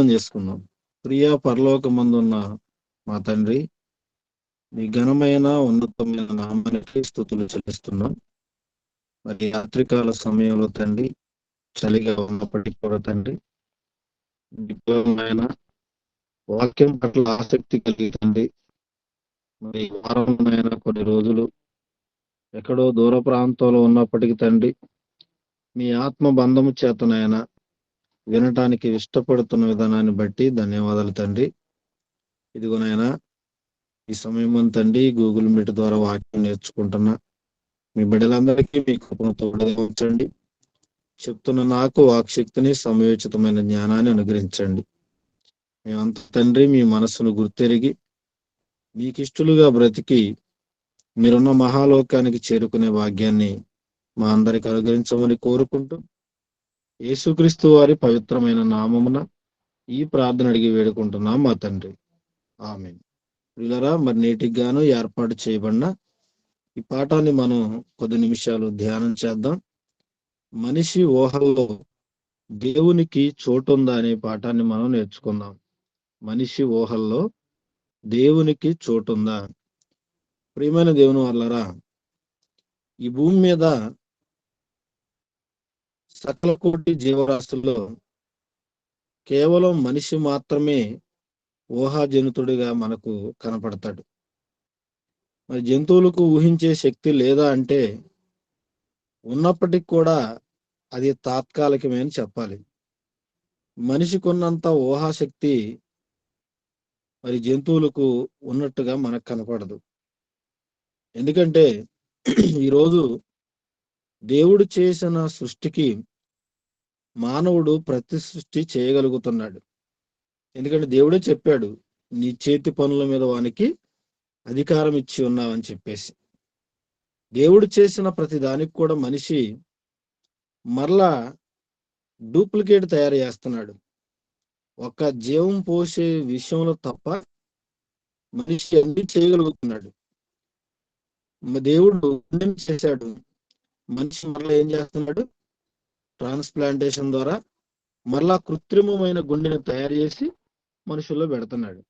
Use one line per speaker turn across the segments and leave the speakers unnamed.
ప్రార్థన చేసుకుందాం. ప్రియ పరలోకమందున్న మా తండ్రి, మీ ఘనమైన ఉన్నతమైన నామానికి స్తుతులు చెల్లిస్తున్నాం. మరి రాత్రికాల సమయంలో తండ్రి, చలిగా ఉన్నప్పటికీ కూడా తండ్రి, దివ్యమైన వాక్యం పట్ల ఆసక్తి కలిగి తండ్రి, మరి వారంలోనైనా కొన్ని రోజులు ఎక్కడో దూర ప్రాంతంలో ఉన్నప్పటికీ తండ్రి, మీ ఆత్మ బంధము చేతనైనా వినటానికి ఇష్టపడుతున్న విధానాన్ని బట్టి ధన్యవాదాలు తండ్రి. ఇదిగోనైనా ఈ సమయం తండ్రి గూగుల్ మీట్ ద్వారా వాక్యం నేర్చుకుంటున్నా మీ బిడ్డలందరికీ మీ కృపను తోడుగా ఉంచండి. చెప్తున్న నాకు వాక్శక్తిని, సమయోచితమైన జ్ఞానాన్ని అనుగ్రహించండి. మేమంతా తండ్రి మీ మనస్సును గుర్తెరిగి మీకు ఇష్టలుగా బ్రతికి మీరున్న మహాలోకానికి చేరుకునే భాగ్యాన్ని మా అందరికి అనుగ్రహించమని కోరుకుంటూ యేసుక్రీస్తు వారి పవిత్రమైన నామమున ఈ ప్రార్థన అడిగి వేడుకుంటున్నాం మా తండ్రి. ఆమేన్. ప్రియులారా, మరి నేటికి గాను ఏర్పాటు చేయబడిన ఈ పాఠాన్ని మనం కొద్ది నిమిషాలు ధ్యానం చేద్దాం. మనిషి ఊహల్లో దేవునికి చోటుందా అనే పాఠాన్ని మనం నేర్చుకుందాం. మనిషి ఊహల్లో దేవునికి చోటుందా? ప్రియమైన దేవుని వాళ్ళరా, ఈ భూమి మీద సకల కోటి జీవరాశుల్లో కేవలం మనిషి మాత్రమే ఊహాజనితుడిగా మనకు కనపడతాడు. మరి జంతువులకు ఊహించే శక్తి లేదా అంటే ఉన్నప్పటికీ కూడా అది తాత్కాలికమే అని చెప్పాలి. మనిషికి ఉన్నంత ఊహాశక్తి మరి జంతువులకు ఉన్నట్టుగా మనకు కనపడదు. ఎందుకంటే ఈరోజు దేవుడు చేసిన సృష్టికి మానవుడు ప్రతి సృష్టి చేయగలుగుతున్నాడు. ఎందుకంటే దేవుడే చెప్పాడు, నీ చేతి పనుల మీద వానికి అధికారం ఇచ్చి ఉన్నావని చెప్పేసి. దేవుడు చేసిన ప్రతి దానికి కూడా మనిషి మరలా డూప్లికేట్ తయారు చేస్తున్నాడు. ఒక జీవం పోసే విషయంలో తప్ప మనిషి అన్ని చేయగలుగుతున్నాడు. దేవుడు గుండెని చేశాడు, మనిషి మరలా ఏం చేస్తున్నాడు? ట్రాన్స్ప్లాంటేషన్ ద్వారా మరలా కృత్రిమమైన గుండెని తయారు చేసి మనుషుల్లో పెడుతున్నాడు.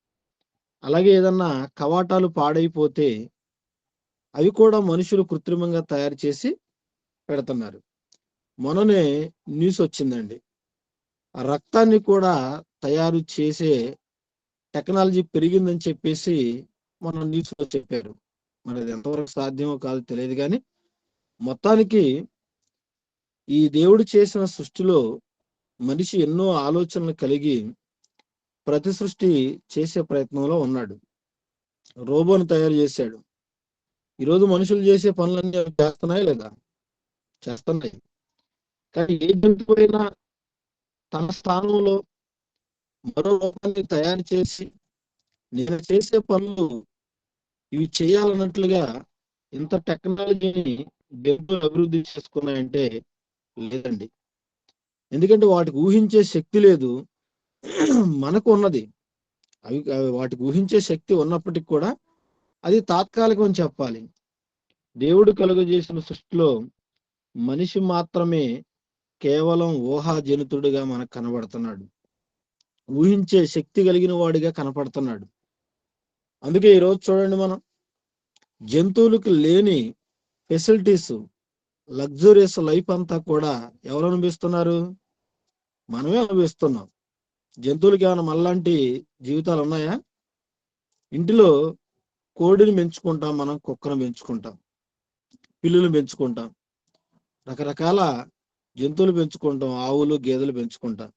అలాగే ఏదన్నా కవాటాలు పాడైపోతే అవి కూడా మనుషులు కృత్రిమంగా తయారు చేసి పెడుతున్నారు. మొన్ననే న్యూస్ వచ్చిందండి, ఆ రక్తాన్ని కూడా తయారు చేసే టెక్నాలజీ పెరిగిందని చెప్పేసి మన న్యూస్ లో చెప్పారు. మరి అది ఎంతవరకు సాధ్యమో కాదు తెలియదు, కానీ మొత్తానికి ఈ దేవుడు చేసిన సృష్టిలో మనిషి ఎన్నో ఆలోచనలు కలిగి ప్రతి సృష్టి చేసే ప్రయత్నంలో ఉన్నాడు. రోబోను తయారు చేశాడు. ఈరోజు మనుషులు చేసే పనులన్నీ అవి చేస్తున్నాయి లేదా? చేస్తున్నాయి. కానీ ఏ జంతువు అయినా తన స్థానంలో మరో రూపాన్ని తయారు చేసి నేను చేసే పనులు ఇవి చేయాలన్నట్లుగా ఇంత టెక్నాలజీని జంతువులు అభివృద్ధి చేసుకున్నాయంటే లేదండి. ఎందుకంటే వాటికి ఊహించే శక్తి లేదు, మనకు ఉన్నది. అవి వాటికి ఊహించే శక్తి ఉన్నప్పటికీ కూడా అది తాత్కాలికం అని చెప్పాలి. దేవుడు కలుగజేసిన సృష్టిలో మనిషి మాత్రమే కేవలం ఊహాజనితుడిగా మనకు కనబడుతున్నాడు. ఊహించే శక్తి కలిగిన వాడిగా కనపడుతున్నాడు. అందుకే ఈరోజు చూడండి, మనం జంతువులకు లేని ఫెసిలిటీస్, లగ్జూరియస్ లైఫ్ అంతా కూడా ఎవరు అనుభవిస్తున్నారు? మనమే అనుభవిస్తున్నాం. జంతువులకి ఏమైనా మనలాంటి జీవితాలు ఉన్నాయా? ఇంటిలో కోడిని పెంచుకుంటాం, మనం కుక్కను పెంచుకుంటాం, పిల్లులు పెంచుకుంటాం, రకరకాల జంతువులు పెంచుకుంటాం, ఆవులు గేదెలు పెంచుకుంటాం.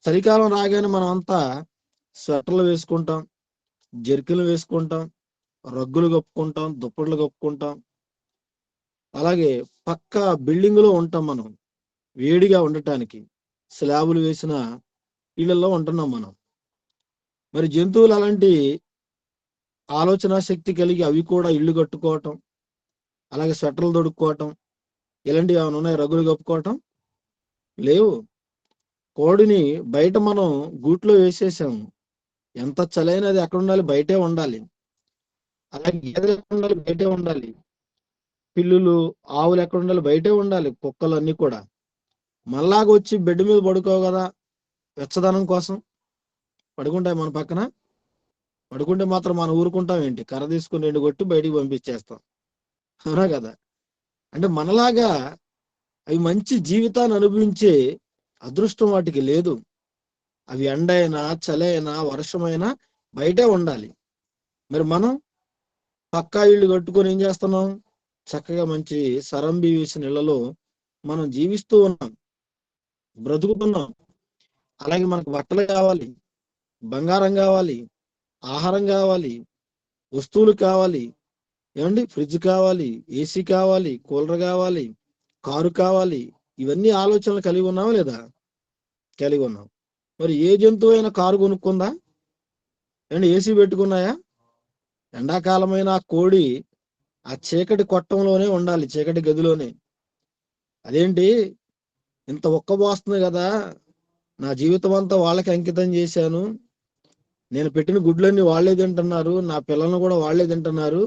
చలికాలం రాగానే మనం అంతా స్వెటర్లు వేసుకుంటాం, జెర్కిన్లు వేసుకుంటాం, రగ్గులు కప్పుకుంటాం, దుప్పట్లు కప్పుకుంటాం. అలాగే పక్క బిల్డింగ్ లో ఉంటాం, మనం వేడిగా ఉండటానికి స్లాబులు వేసిన ఇళ్లలో ఉంటున్నాం మనం. మరి జంతువులు అలాంటి ఆలోచన శక్తి కలిగి అవి కూడా ఇల్లు కట్టుకోవటం, అలాగే స్వెటర్లు తొడుక్కోవటం, ఇలాంటివి ఏమైనా ఉన్నాయి? రగ్గులు కప్పుకోవటం లేవు. కోడిని బయట మనం గూట్లో వేసేసాము, ఎంత చలైనది ఎక్కడ ఉండాలి? బయటే ఉండాలి. అలాగే గేదెలు ఎక్కడ ఉండాలి? బయటే ఉండాలి. పిల్లులు, ఆవులు ఎక్కడ ఉండాలి? బయటే ఉండాలి. కుక్కలు అన్ని కూడా మనలాగా వచ్చి బెడ్ మీద పడుకో కదా, వెచ్చదనం కోసం పడుకుంటాయి మన పక్కన. పడుకుంటే మాత్రం మనం ఊరుకుంటాం ఏంటి? కర్ర తీసుకుని 2 కొట్టి బయటికి పంపించేస్తాం. అవునా కదా? అంటే మనలాగా అవి మంచి జీవితాన్ని అనుభవించే అదృష్టం వాటికి లేదు. అవి ఎండైనా, చలైనా, వర్షమైనా బయటే ఉండాలి. మరి మనం పక్కా ఇళ్ళు కట్టుకొని ఏం చేస్తున్నాం? చక్కగా మంచి సరంబి వేసిన ఇళ్లలో మనం జీవిస్తూ ఉన్నాం, బ్రతుకుతున్నాం. అలాగే మనకు బట్టలు కావాలి, బంగారం కావాలి, ఆహారం కావాలి, వస్తువులు కావాలి, ఏమండి, ఫ్రిడ్జ్ కావాలి, ఏసీ కావాలి, కూలర్ కావాలి, కారు కావాలి. ఇవన్నీ ఆలోచనలు కలిగి ఉన్నావా లేదా? కలిగి ఉన్నాం. మరి ఏ జంతువు అయినా కారు కొనుక్కుందా? అండ్ ఏసీ పెట్టుకున్నాయా? ఎండాకాలమైన ఆ కోడి ఆ చీకటి కొట్టంలోనే ఉండాలి, చీకటి గదిలోనే. అదేంటి ఇంత ఒక్కబోస్తుంది కదా, నా జీవితం అంతా వాళ్ళకి అంకితం చేశాను, నేను పెట్టిన గుడ్లన్నీ వాళ్ళే తింటున్నారు, నా పిల్లలను కూడా వాళ్ళే తింటున్నారు,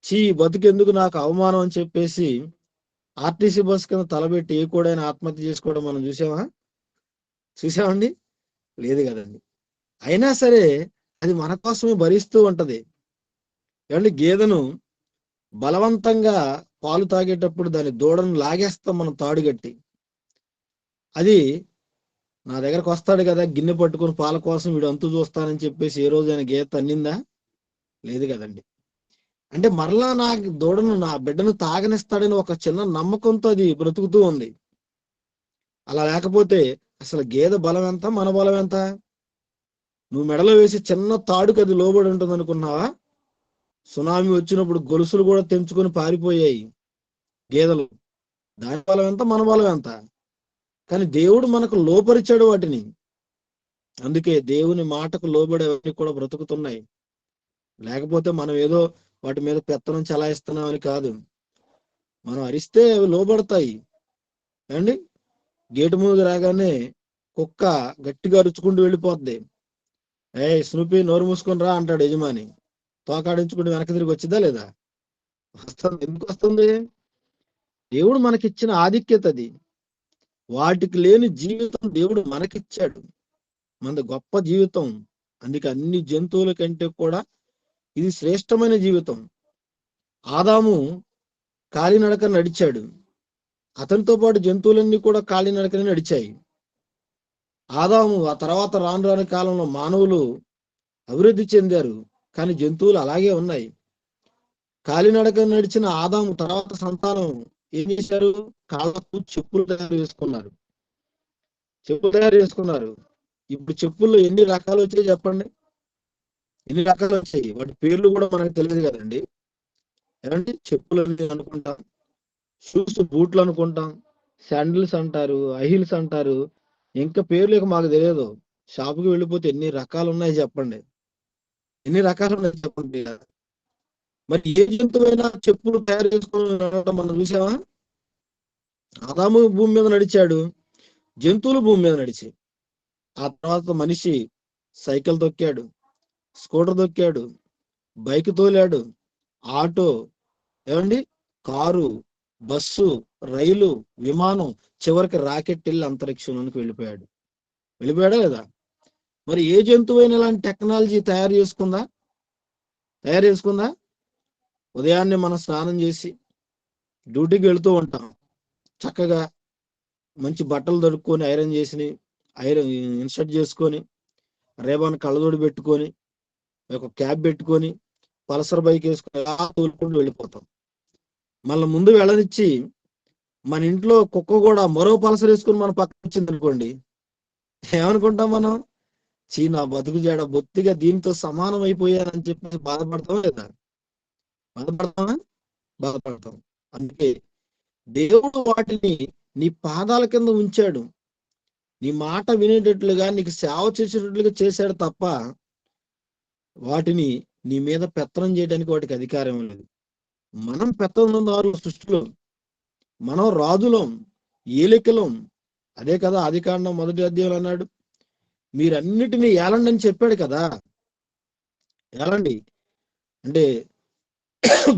చీ బతుకెందుకు నాకు అవమానం అని చెప్పేసి ఆర్టీసీ బస్ కింద తలబెట్టి ఏ కూడా ఆత్మహత్య చేసుకోవడం మనం చూసామండి? లేదు కదండి. అయినా సరే అది మన కోసమే భరిస్తూ ఉంటది. ఏమండి, గేదెను బలవంతంగా పాలు తాగేటప్పుడు దాని దూడను లాగేస్తాం మనం తాడుగట్టి. అది నా దగ్గరకు వస్తాడు కదా గిన్నె పట్టుకుని పాల కోసం, వీడు అంతు చూస్తానని చెప్పేసి ఏ రోజు ఆయన గేదె తన్నిందా? లేదు కదండి. అంటే మరలా నా దూడను, నా బిడ్డను తాగనిస్తాడని ఒక చిన్న నమ్మకంతో అది బ్రతుకుతూ ఉంది. అలా లేకపోతే అసలు గేదె బలం ఎంత, మన బలం ఎంత? నువ్వు మెడలో వేసి చిన్న తాడుకు అది లోబడి ఉంటుంది అనుకున్నావా? సునామీ వచ్చినప్పుడు గొలుసులు కూడా తెంచుకొని పారిపోయాయి గేదెలు. దాని బలం ఎంత, మన బలం ఎంత? కానీ దేవుడు మనకు లోపరిచాడు వాటిని. అందుకే దేవుని మాటకు లోబడి అవన్నీ కూడా బ్రతుకుతున్నాయి. లేకపోతే మనం ఏదో వాటి మీద పెత్తనం చలాయిస్తున్నామని కాదు. మనం అరిస్తే అవి లోబడతాయి. అండి, గేటు ముందుకు రాగానే కుక్క గట్టిగా అరుచుకుంటూ వెళ్ళిపోద్ది. స్నూపి నోరు మూసుకొని రా అంటాడు యజమాని. తోకాడించుకుంటూ వెనక తిరిగి వచ్చిందా లేదా? వస్తుంది. ఎందుకు వస్తుంది? దేవుడు మనకిచ్చిన ఆధిక్యత అది. వాటికి లేని జీవితం దేవుడు మనకిచ్చాడు. మనది గొప్ప జీవితం. అందుకే అన్ని జంతువుల కంటే కూడా ఇది శ్రేష్టమైన జీవితం. ఆదాము కాలినడక నడిచాడు. అతనితో పాటు జంతువులన్నీ కూడా కాలినడకనే నడిచాయి. ఆదాము ఆ తర్వాత రాను రాని కాలంలో మానవులు అభివృద్ధి చెందారు, కానీ జంతువులు అలాగే ఉన్నాయి. కాలినడక నడిచిన ఆదాము తర్వాత సంతానం ఏం చేశారు? కాళ్ళకు చెప్పులు తయారు చేసుకున్నారు. ఇప్పుడు చెప్పుల్లో ఎన్ని రకాలు వచ్చాయి చెప్పండి? ఎన్ని రకాలు వచ్చాయి? వాటి పేర్లు కూడా మనకు తెలియదు కదండి. ఏమంటే చెప్పులు అనుకుంటాం, షూస్ బూట్లు అనుకుంటాం, శాండిల్స్ అంటారు, హీల్స్ అంటారు, ఇంకా పేర్లు మాకు తెలియదు. షాపుకి వెళ్ళిపోతే ఎన్ని రకాలు ఉన్నాయి చెప్పండి? ఎన్ని రకాలు ఉన్నాయి చెప్పండి? మరి ఏ జంతువైనా చెప్పులు తయారు చేసుకుని నడవడం మనం చూసామా? ఆదాము భూమి మీద నడిచాడు, జంతువులు భూమి మీద నడిచి. ఆ తర్వాత మనిషి సైకిల్ తొక్కాడు, స్కూటర్ తొక్కాడు, బైక్ తోలాడు, ఆటో, ఏమండి, కారు, బస్సు, రైలు, విమానం, చివరికి రాకెట్ వెళ్ళి అంతరిక్షంలోనికి వెళ్ళిపోయాడా లేదా? మరి ఏ జంతువైనా ఇలాంటి టెక్నాలజీ తయారు చేసుకుందా? ఉదయాన్నే మనం స్నానం చేసి డ్యూటీకి వెళుతూ ఉంటాం. చక్కగా మంచి బట్టలు దొరుకుని ఐరన్ ఇన్స్టర్ట్ చేసుకొని, రేబాన్ కళ్ళజోడు పెట్టుకొని, ఒక క్యాబ్ పెట్టుకొని, పల్సర్ బైక్ వేసుకొని అలా తోలుకుంటూ వెళ్ళిపోతాం. మళ్ళీ ముందు వెళ్ళనిచ్చి మన ఇంట్లో కుక్క కూడా మరో పల్సర్ వేసుకుని మన పక్కన వచ్చింది అనుకోండి, ఏమనుకుంటాం మనం? నా బతుకు జడ బొత్తిగా దీంతో సమానం అయిపోయానని చెప్పి బాధపడతాం లేదా? బాధపడతాం. అందుకే దేవుడు వాటిని నీ పాదాల కింద ఉంచాడు. నీ మాట వినేటట్లుగా, నీకు సేవ చేసేటట్లుగా చేశాడు తప్ప వాటిని నీ మీద పెత్తనం చేయడానికి వాటికి అధికారం లేదు. మనం పెత్తనందారులు సృష్టిలో, మనం రాజులం, ఏలికలం. అదే కదా ఆదికాండం 1వ అధ్యాయంలో అన్నాడు, మీరన్నిటినీ ఏలండి అని చెప్పాడు కదా. ఏలండి అంటే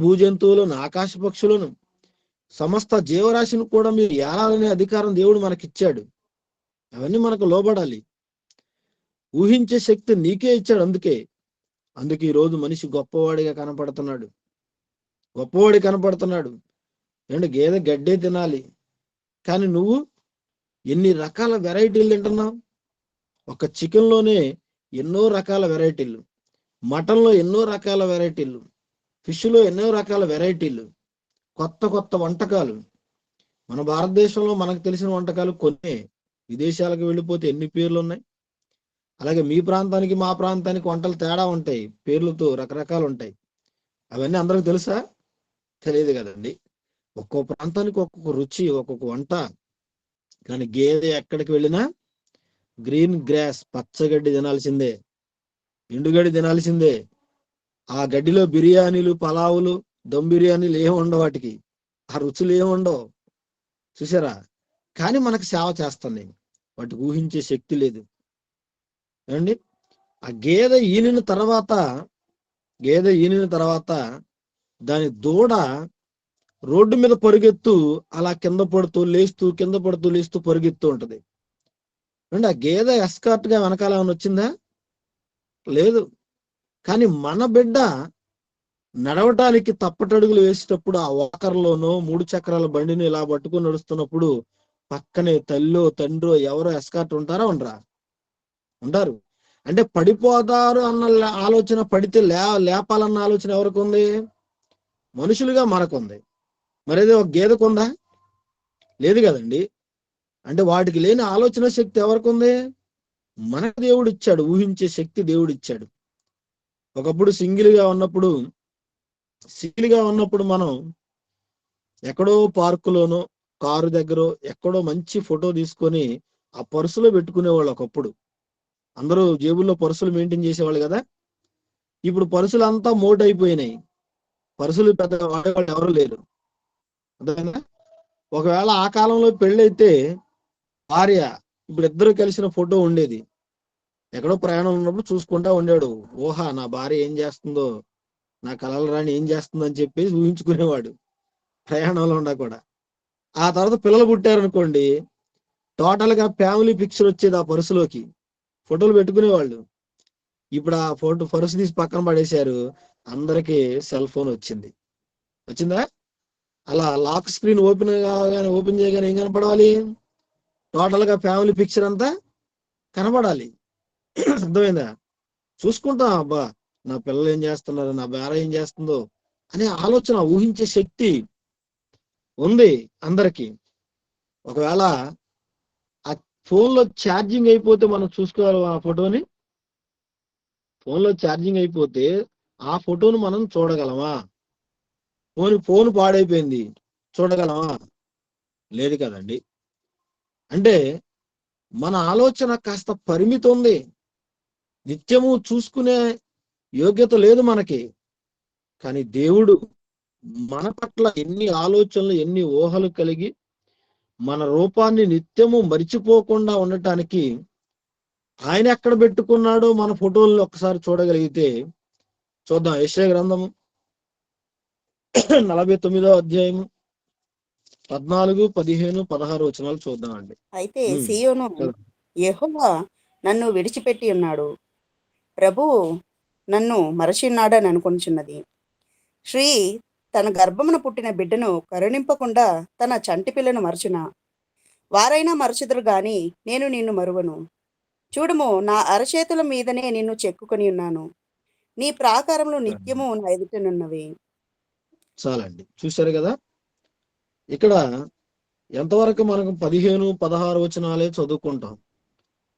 భూజంతువులను, ఆకాశ పక్షులను, సమస్త జీవరాశిని కూడా మీరు ఏలాలనే అధికారం దేవుడు మనకిచ్చాడు. అవన్నీ మనకు లోబడాలి. ఊహించే శక్తి నీకే ఇచ్చాడు. అందుకే ఈరోజు మనిషి గొప్పవాడిగా కనపడుతున్నాడు. గొప్పవాడి కనపడుతున్నాడు. ఏంటి, గేదె గడ్డే తినాలి, కానీ నువ్వు ఎన్ని రకాల వెరైటీలు తింటున్నావు. ఒక చికెన్లోనే ఎన్నో రకాల వెరైటీలు, మటన్లో ఎన్నో రకాల వెరైటీలు, ఫిష్లో ఎన్నో రకాల వెరైటీలు, కొత్త కొత్త వంటకాలు. మన భారతదేశంలో మనకు తెలిసిన వంటకాలు కొన్ని, విదేశాలకు వెళ్ళిపోతే ఎన్ని పేర్లు ఉన్నాయి. అలాగే మీ ప్రాంతానికి మా ప్రాంతానికి వంటలు తేడా ఉంటాయి, పేర్లతో రకరకాలు ఉంటాయి. అవన్నీ అందరికి తెలుసా? తెలియదు కదండి. ఒక్కో ప్రాంతానికి ఒక్కొక్క రుచి, ఒక్కొక్క వంట. కానీ గేదె ఎక్కడికి వెళ్ళినా గ్రీన్ గ్రాస్, పచ్చగడ్డి తినాల్సిందే, ఎండుగడ్డి తినాల్సిందే. ఆ గడ్డిలో బిర్యానీలు, పలావులు, దమ్ బిర్యానీలు ఏమి ఉండవు, వాటికి ఆ రుచులు ఏమి ఉండవు. చూసారా? కానీ మనకు సేవ చేస్తుంది. వాటికి ఊహించే శక్తి లేదు ఏమండి. ఆ గేదె ఈనిన తర్వాత దాని దూడ రోడ్డు మీద పరుగెత్తు అలా కింద పడుతూ లేస్తూ, కింద పడుతూ లేస్తూ పరుగెత్తూ ఉంటది అండి. ఆ గేదె ఎస్కార్ట్ గా వెనకాల ఏమైనా వచ్చిందా? లేదు. కానీ మన బిడ్డ నడవటానికి తప్పటడుగులు వేసేటప్పుడు, ఆ వాకర్లోనో 3 చక్రాల బండిని ఇలా పట్టుకుని నడుస్తున్నప్పుడు పక్కనే తల్లో తండ్రో ఎవరో ఎస్కార్ట్ ఉంటారా? ఉంటారు. అంటే పడిపోతారు అన్న ఆలోచన, పడితే లేపాలన్న ఆలోచన ఎవరికి ఉంది? మనుషులుగా మనకుంది. మరేదో ఒక గేదెకుందా? లేదు కదండి. అంటే వాటికి లేని ఆలోచన శక్తి ఎవరికి ఉంది? మన దేవుడు ఇచ్చాడు. ఊహించే శక్తి దేవుడు ఇచ్చాడు. ఒకప్పుడు సింగిల్ గా ఉన్నప్పుడు మనం ఎక్కడో పార్కులోనో, కారు దగ్గర ఎక్కడో మంచి ఫోటో తీసుకొని ఆ పర్సులో పెట్టుకునేవాళ్ళు. ఒకప్పుడు అందరూ జేబుల్లో పర్సులు మెయింటైన్ చేసేవాళ్ళు కదా. ఇప్పుడు పర్సులు అంతా మోట్ అయిపోయినాయి. పర్సులు పెద్దగా వాడేవాళ్ళు ఎవరు లేరు. అర్థమైందా? ఒకవేళ ఆ కాలంలో పెళ్ళైతే భార్య ఇప్పుడు ఇద్దరు కలిసిన ఫోటో ఉండేది. ఎక్కడో ప్రయాణం ఉన్నప్పుడు చూసుకుంటా ఉండాడు. ఓహా, నా భార్య ఏం చేస్తుందో, నా కలల రాణి ఏం చేస్తుందో అని చెప్పేసి ఊహించుకునేవాడు ప్రయాణంలో ఉన్నా కూడా. ఆ తర్వాత పిల్లలు పుట్టారనుకోండి, టోటల్ గా ఫ్యామిలీ పిక్చర్ వచ్చేది ఆ పర్సులోకి, ఫోటోలు పెట్టుకునేవాళ్ళు. ఇప్పుడు ఆ పర్సు తీసి పక్కన పడేశారు. అందరికి సెల్ ఫోన్ వచ్చిందా? అలా లాక్ స్క్రీన్ ఓపెన్ చేయగానే ఏం కనపడాలి? టోటల్ గా ఫ్యామిలీ పిక్చర్ అంతా కనపడాలి. అర్థమైందా? చూసుకుంటాం, అబ్బా నా పిల్లలు ఏం చేస్తున్నారు, నా భార్య ఏం చేస్తుందో అనే ఆలోచన, ఊహించే శక్తి ఉంది అందరికి. ఒకవేళ ఆ ఫోన్లో ఛార్జింగ్ అయిపోతే మనం చూసుకోవాలి ఆ ఫోటోని. ఫోన్లో ఛార్జింగ్ అయిపోతే ఆ ఫోటోను మనం చూడగలమా? ఫోన్ పాడైపోయింది, చూడగలమా? లేదు కదండి. అంటే మన ఆలోచన కాస్త పరిమితి ఉంది. నిత్యము చూసుకునే యోగ్యత లేదు మనకి. కానీ దేవుడు మన పట్ల ఎన్ని ఆలోచనలు, ఎన్ని ఊహలు కలిగి మన రూపాన్ని నిత్యము మరిచిపోకుండా ఉండటానికి ఆయన ఎక్కడ పెట్టుకున్నాడో మన ఫోటోలను ఒక్కసారి చూడగలిగితే చూద్దాం. యెషయా గ్రంథము 49వ అధ్యాయము 14, 15, 16 వచనాలు చూద్దాం అండి.
అయితే సీయోను, యెహోవా నన్ను విడిచిపెట్టి ఉన్నాడు, ప్రభువు నన్ను మరచిన్నాడని అనుకొనుచున్నది. శ్రీ తన గర్భమున పుట్టిన బిడ్డను కరుణింపకుండా తన చంటి పిల్లను మరచునా? వారైనా మరచుదురు గాని నేను నిన్ను మరువను. చూడుము, నా అరచేతుల మీదనే నిన్ను చెక్కుకొని ఉన్నాను. నీ ప్రాకారములు నిత్యము నా ఎదుటనున్నవి.
చాలండి. చూశారు కదా, ఇక్కడ ఎంతవరకు మనకు 15, 16 వచనాలే చదువుకుంటాం.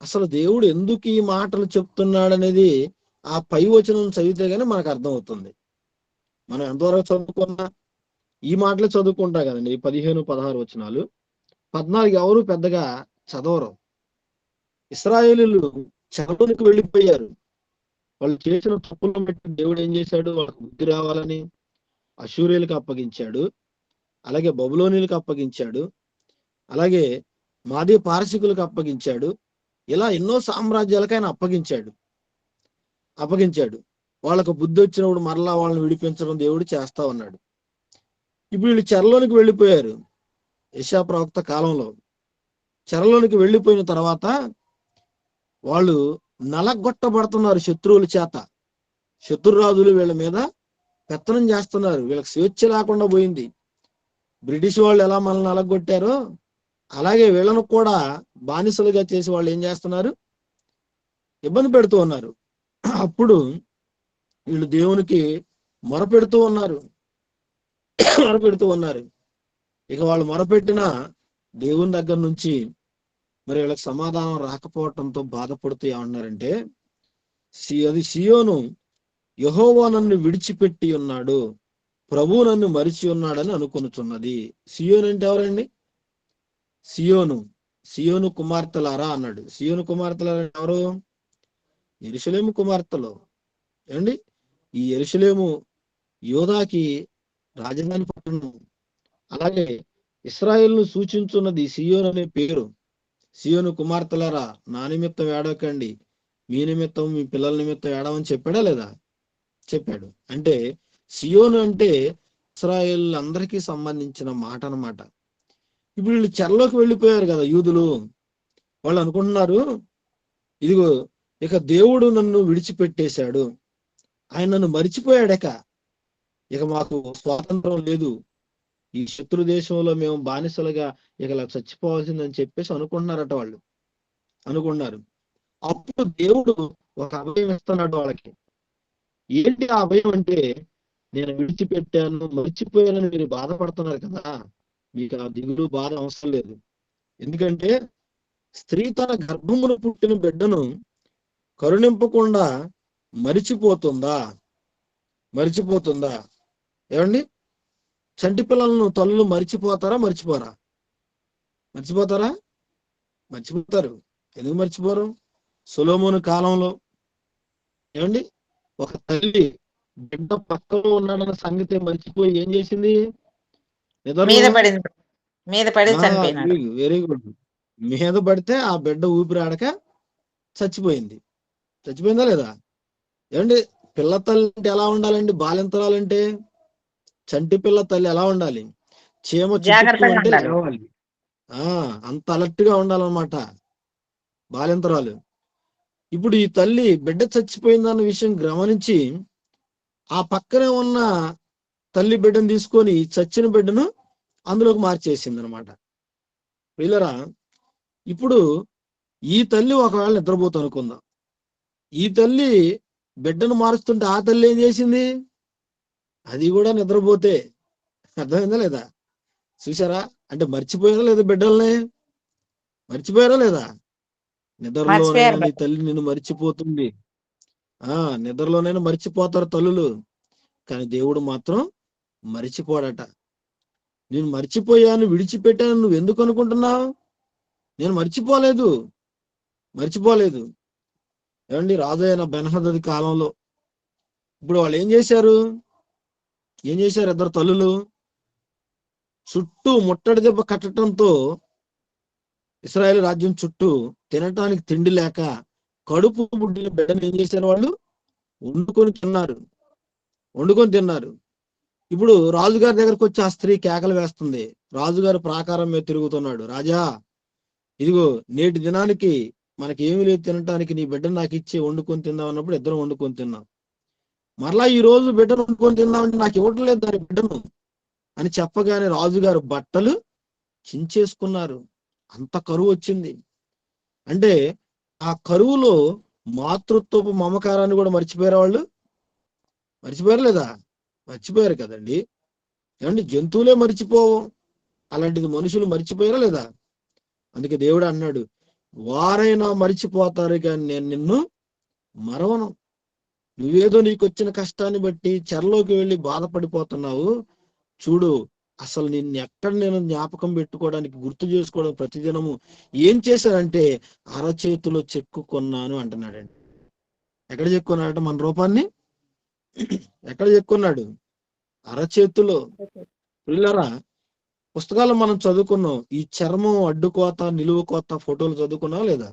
అసలు దేవుడు ఎందుకు ఈ మాటలు చెప్తున్నాడనేది ఆ పై వచనం చదివితే గానీ మనకు అర్థమవుతుంది. మనం ఎంతవరకు చదువుకున్నా ఈ మాటలే చదువుకుంటా కదండి. 15, 16 వచనాలు. 14 ఎవరు పెద్దగా చదవరు. ఇశ్రాయేలీయులు చెరలోనికి వెళ్ళిపోయారు. వాళ్ళు చేసిన తప్పులను బట్టి దేవుడు ఏం చేశాడు? వాళ్ళకు బుద్ధి రావాలని అష్షూరీయులకు అప్పగించాడు, అలాగే బబులోనీయులకు అప్పగించాడు, అలాగే మాదీ పారసీకులకు అప్పగించాడు. ఇలా ఎన్నో సామ్రాజ్యాలకు ఆయన అప్పగించాడు. వాళ్ళకు బుద్ధి వచ్చినప్పుడు మరలా వాళ్ళని విడిపించడం దేవుడు చేస్తా ఉన్నాడు. ఇప్పుడు వీళ్ళు చెరలోనికి వెళ్ళిపోయారు. యెషయా ప్రవక్త కాలంలో చెరలోనికి వెళ్ళిపోయిన తర్వాత వాళ్ళు నలగొట్టబడుతున్నారు శత్రువుల చేత. శత్రురాజులు వీళ్ళ మీద పెత్తనం చేస్తున్నారు. వీళ్ళకి స్వేచ్ఛ లేకుండా పోయింది. బ్రిటిష్ వాళ్ళు ఎలా మనల్ని నలగొట్టారో అలాగే వీళ్ళను కూడా బానిసలుగా చేసి వాళ్ళు ఏం చేస్తున్నారు, ఇబ్బంది పెడుతూ ఉన్నారు. అప్పుడు వీళ్ళు దేవునికి మొరపెడుతూ ఉన్నారు. ఇక వాళ్ళు మొరపెట్టిన దేవుని దగ్గర నుంచి మరి వీళ్ళకి సమాధానం రాకపోవటంతో బాధపడుతూ ఏమన్నారంటే, అది సియోను యెహోవా నన్ను విడిచిపెట్టి ఉన్నాడు, ప్రభువు నన్ను మరిచి ఉన్నాడని అనుకొనుచున్నది. సియోను అంటే ఎవరండి? సియోను కుమార్తెలారా అన్నాడు. సియోను కుమార్తెలారా ఎవరు? యెరూషలేము కుమార్తెలు. ఏమండి, ఈ యెరూషలేము యోధాకి రాజధాని పట్టణం. అలాగే ఇశ్రాయేలును సూచించున్నది సియోను అనే పేరు. సియోను కుమార్తెలారా, నా నిమిత్తం ఏడవకండి, మీ నిమిత్తం మీ పిల్లల నిమిత్తం ఏడవని చెప్పాడా లేదా? చెప్పాడు. అంటే సియోను అంటే ఇశ్రాయేలు అందరికీ సంబంధించిన మాట అన్నమాట. ఇప్పుడు వీళ్ళు చెరలోకి వెళ్ళిపోయారు కదా యూదులు. వాళ్ళు అనుకుంటున్నారు, ఇదిగో ఇక దేవుడు నన్ను విడిచిపెట్టేశాడు, ఆయన నన్ను మరిచిపోయాడక, ఇక మాకు స్వాతంత్రం లేదు, ఈ శత్రు దేశంలో మేము బానిసలుగా ఇక చచ్చిపోవాల్సిందని చెప్పేసి అనుకుంటున్నారట. వాళ్ళు అనుకున్నారు. అప్పుడు దేవుడు ఒక అభయం ఇస్తున్నాడు వాళ్ళకి. ఏంటి ఆ అభయం అంటే, నేను విడిచిపెట్టాను, మర్చిపోయానని మీరు బాధపడుతున్నారు కదా, మీకు ఆ దిగులు బాధ అవసరం లేదు. ఎందుకంటే స్త్రీ తన గర్భమును పుట్టిన బిడ్డను కరుణింపకుండా మరిచిపోతుందా? ఏమండి, చంటి పిల్లలను తల్లులు మరిచిపోతారా? మర్చిపోతారు. ఎందుకు మర్చిపోరు? సొలొమోను కాలంలో ఏమండి, ఒక తల్లి బిడ్డ పక్కలో ఉన్నాడన్న సంగతి మర్చిపోయి ఏం చేసింది? Very good. మీద పడితే ఆ బిడ్డ ఊపిరి ఆడక చచ్చిపోయిందా లేదా? ఏమండి, పిల్ల తల్లి అంటే ఎలా ఉండాలండి? బాలింతరాలంటే చంటి పిల్ల తల్లి ఎలా ఉండాలి? చీమ చుట్టూ అంటే లేవాలి. అంత అలర్ట్ గా ఉండాలన్నమాట బాలింతరాలు. ఇప్పుడు ఈ తల్లి బిడ్డ చచ్చిపోయిందన్న విషయం గమనించి ఆ పక్కనే ఉన్న తల్లి బిడ్డను తీసుకొని చచ్చిన బిడ్డను అందులోకి మార్చేసింది అనమాట. వీళ్ళరా, ఇప్పుడు ఈ తల్లి ఒకవేళ నిద్రపోతూ అనుకుందాం, ఈ తల్లి బిడ్డను మారుస్తుంటే ఆ తల్లి ఏం చేసింది? అది కూడా నిద్రపోతే. అర్థమైందా లేదా? చూసారా? అంటే మర్చిపోయారా లేదా? బిడ్డల్ని మర్చిపోయారా లేదా? నిద్రలోనైనా నీ తల్లి నిన్ను మర్చిపోతుంది. నిద్రలోనైనా మర్చిపోతారు తల్లులు, కానీ దేవుడు మాత్రం మర్చిపోడట. నేను మర్చిపోయాను, విడిచిపెట్టాను నువ్వు ఎందుకు అనుకుంటున్నావు? నేను మర్చిపోలేదు. ఏమండి, రాజు అయిన బెన్హదది కాలంలో ఇప్పుడు వాళ్ళు ఏం చేశారు? ఇద్దరు తల్లులు చుట్టూ ముట్టడి దెబ్బ కట్టడంతో ఇశ్రాయేలు రాజ్యం చుట్టూ తినటానికి తిండి లేక కడుపు బుడ్డిన బిడ్డను ఏం చేశారు? వాళ్ళు వండుకొని తిన్నారు. ఇప్పుడు రాజుగారి దగ్గరకు వచ్చి ఆ స్త్రీ కేకలు వేస్తుంది. రాజుగారు ప్రాకారం మీద తిరుగుతున్నాడు. రాజా, ఇదిగో నేటి దినానికి మనకి ఏమీ లేదు తినటానికి, నీ బిడ్డను నాకు ఇచ్చి వండుకొని తిందాం అన్నప్పుడు ఇద్దరం వండుకొని తిన్నాం. మరలా ఈ రోజు బిడ్డను వండుకొని తిందామంటే నాకు ఇవ్వటం లేదు దాని బిడ్డను అని చెప్పగానే రాజుగారు బట్టలు చించేసుకున్నారు. అంత కరువు వచ్చింది. అంటే ఆ కరువులో మాతృత్వపు మమకారాన్ని కూడా మర్చిపోయారు వాళ్ళు. మర్చిపోయారు లేదా? మర్చిపోయారు కదండి. ఏమండి, జంతువులే మర్చిపోవు, అలాంటిది మనుషులు మర్చిపోయారా లేదా? అందుకే దేవుడు అన్నాడు, వారైనా మర్చిపోతారు కానీ నేను నిన్ను మరవను. నువ్వేదో నీకు వచ్చిన కష్టాన్ని బట్టి చెరలోకి వెళ్ళి బాధపడిపోతున్నావు. చూడు, అసలు నిన్ను ఎక్కడ నేను జ్ఞాపకం పెట్టుకోవడానికి, గుర్తు చేసుకోవడం ప్రతిదినము ఏం చేశానంటే అరచేతిలో చెక్కుకున్నాను అంటున్నాడండి. ఎక్కడ చెక్కున్నాడట మన రూపాన్ని? ఎక్కడ చెక్కున్నాడు? అరచేతిలో. పిల్లరా, పుస్తకాలు మనం చదువుకున్నాం. ఈ చర్మం అడ్డుకోత, నిలువు కోత ఫోటోలు చదువుకున్నాం లేదా?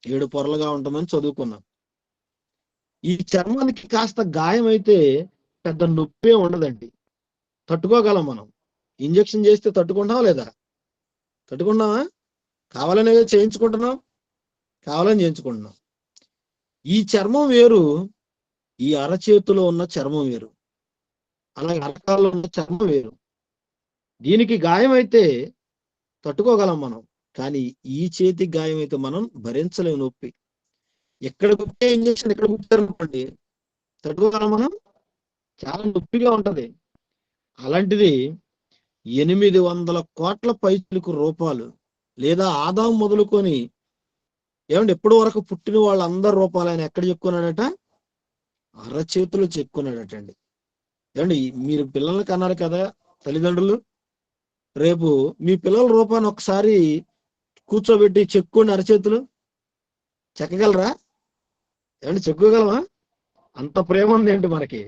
7 పొరలుగా ఉంటుందని చదువుకున్నాం. ఈ చర్మానికి కాస్త గాయం అయితే పెద్ద నొప్పే ఉండదండి, తట్టుకోగలం మనం. ఇంజెక్షన్ చేస్తే తట్టుకుంటావా లేదా? తట్టుకున్నావా? కావాలని చేయించుకుంటున్నాం. ఈ చర్మం వేరు, ఈ అరచేతిలో ఉన్న చర్మం వేరు, అలాగే అరకాల్లో ఉన్న చర్మం వేరు. దీనికి గాయం అయితే తట్టుకోగలం మనం, కానీ ఈ చేతికి గాయం అయితే మనం భరించలేము నొప్పి. ఎక్కడ గుప్తే ఇంజక్షన్ ఎక్కడ గుప్తారనుకోండి, తట్టుకోగలం మనం? చాలా నొప్పిగా ఉంటది. అలాంటిది 800 కోట్ల పైచిలకు రూపాలు, లేదా ఆదాం మొదలుకొని ఏమంటే ఎప్పటి వరకు పుట్టిన వాళ్ళందరి రూపాలు ఆయన ఎక్కడ చెప్పుకున్నాడట? అరచేతులు చెప్పుకున్నాడటండి. ఏమండి మీరు పిల్లల్ని కన్నారు కదా తల్లిదండ్రులు, రేపు మీ పిల్లల రూపాన్ని ఒకసారి కూర్చోబెట్టి చెక్కుని అరచేతులు చెక్కగలరా? ఏమండి చెక్కుగలమా? అంత ప్రేమ ఉంది ఏంటి మనకి?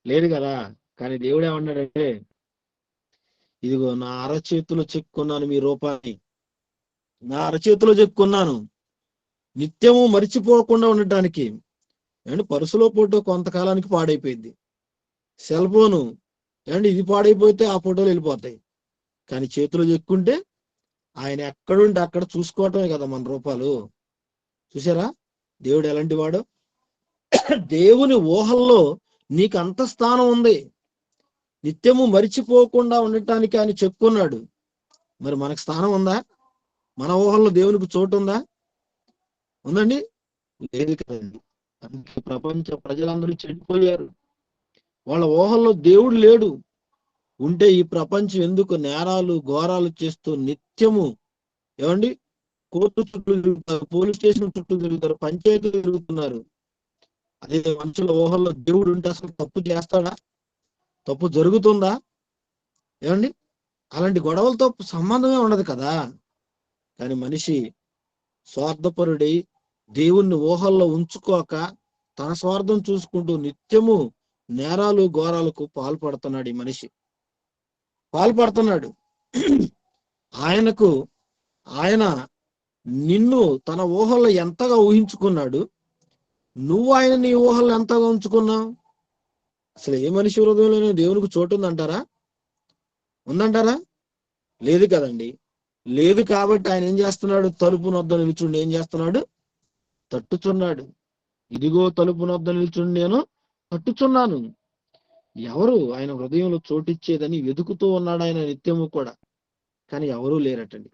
లేదు కదా. కానీ దేవుడు ఏమన్నాడంటే, ఇదిగో నా అరచేతిలో చెక్కున్నాను మీ రూపాన్ని, నా అరచేతిలో చెక్కున్నాను నిత్యము మరిచిపోకుండా ఉండటానికి. ఏమండి పరుసులో ఫోటో కొంతకాలానికి పాడైపోయింది, సెల్ ఫోను ఏమండి ఇది పాడైపోతే ఆ ఫోటోలు వెళ్ళిపోతాయి. కానీ చేతిలో చెక్కుంటే ఆయన ఎక్కడుంటే అక్కడ చూసుకోవటమే కదా మన రూపాలు. చూసారా దేవుడు ఎలాంటి వాడు? దేవుని ఊహల్లో నీకు అంత స్థానం ఉంది. నిత్యము మరిచిపోకుండా ఉండటానికి ఆయన చెప్పుకున్నాడు. మరి మనకు స్థానం ఉందా? మన ఊహల్లో దేవునికి చోటు ఉందా? ఉందండి? లేదు కదండి. అందుకే ప్రపంచ ప్రజలందరూ చెడిపోయారు. వాళ్ళ ఊహల్లో దేవుడు లేడు. ఉంటే ఈ ప్రపంచం ఎందుకు నేరాలు ఘోరాలు చేస్తూ నిత్యము ఏమండి కోర్టు చుట్టూ తిరుగుతారు, పోలీస్ స్టేషన్ చుట్టూ తిరుగుతారు, పంచాయతీలు తిరుగుతున్నారు. అదే మనుషుల ఊహల్లో దేవుడు ఉంటే అసలు తప్పు చేస్తాడా? తప్పు జరుగుతుందా? ఏమండి అలాంటి గొడవలతో సంబంధమే ఉండదు కదా. కానీ మనిషి స్వార్థపరుడై దేవుణ్ణి ఊహల్లో ఉంచుకోక తన స్వార్థం చూసుకుంటూ నిత్యము నేరాలు ఘోరాలకు పాల్పడుతున్నాడు. ఈ మనిషి పాల్పడుతున్నాడు. ఆయన నిన్ను తన ఊహల్లో ఎంతగా ఊహించుకున్నాడు, నువ్వు ఆయన నీ ఊహల్లో ఎంతగా ఉంచుకున్నావు? అసలు ఏ మనిషి హృదయంలోనే దేవునికి చోటు ఉందంటారా? ఉందంటారా? లేదు కదండి. లేదు కాబట్టి ఆయన ఏం చేస్తున్నాడు? తలుపు నొద్ద నిలుచుండి ఏం చేస్తున్నాడు? తట్టుచున్నాడు. ఇదిగో తలుపు నొద్ద నిలుచుండి నేను తట్టుచున్నాను. ఎవరు ఆయన హృదయంలో చోటిచ్చేదని వెతుకుతూ ఉన్నాడు ఆయన నిత్యము కూడా. కానీ ఎవరూ లేరటండి.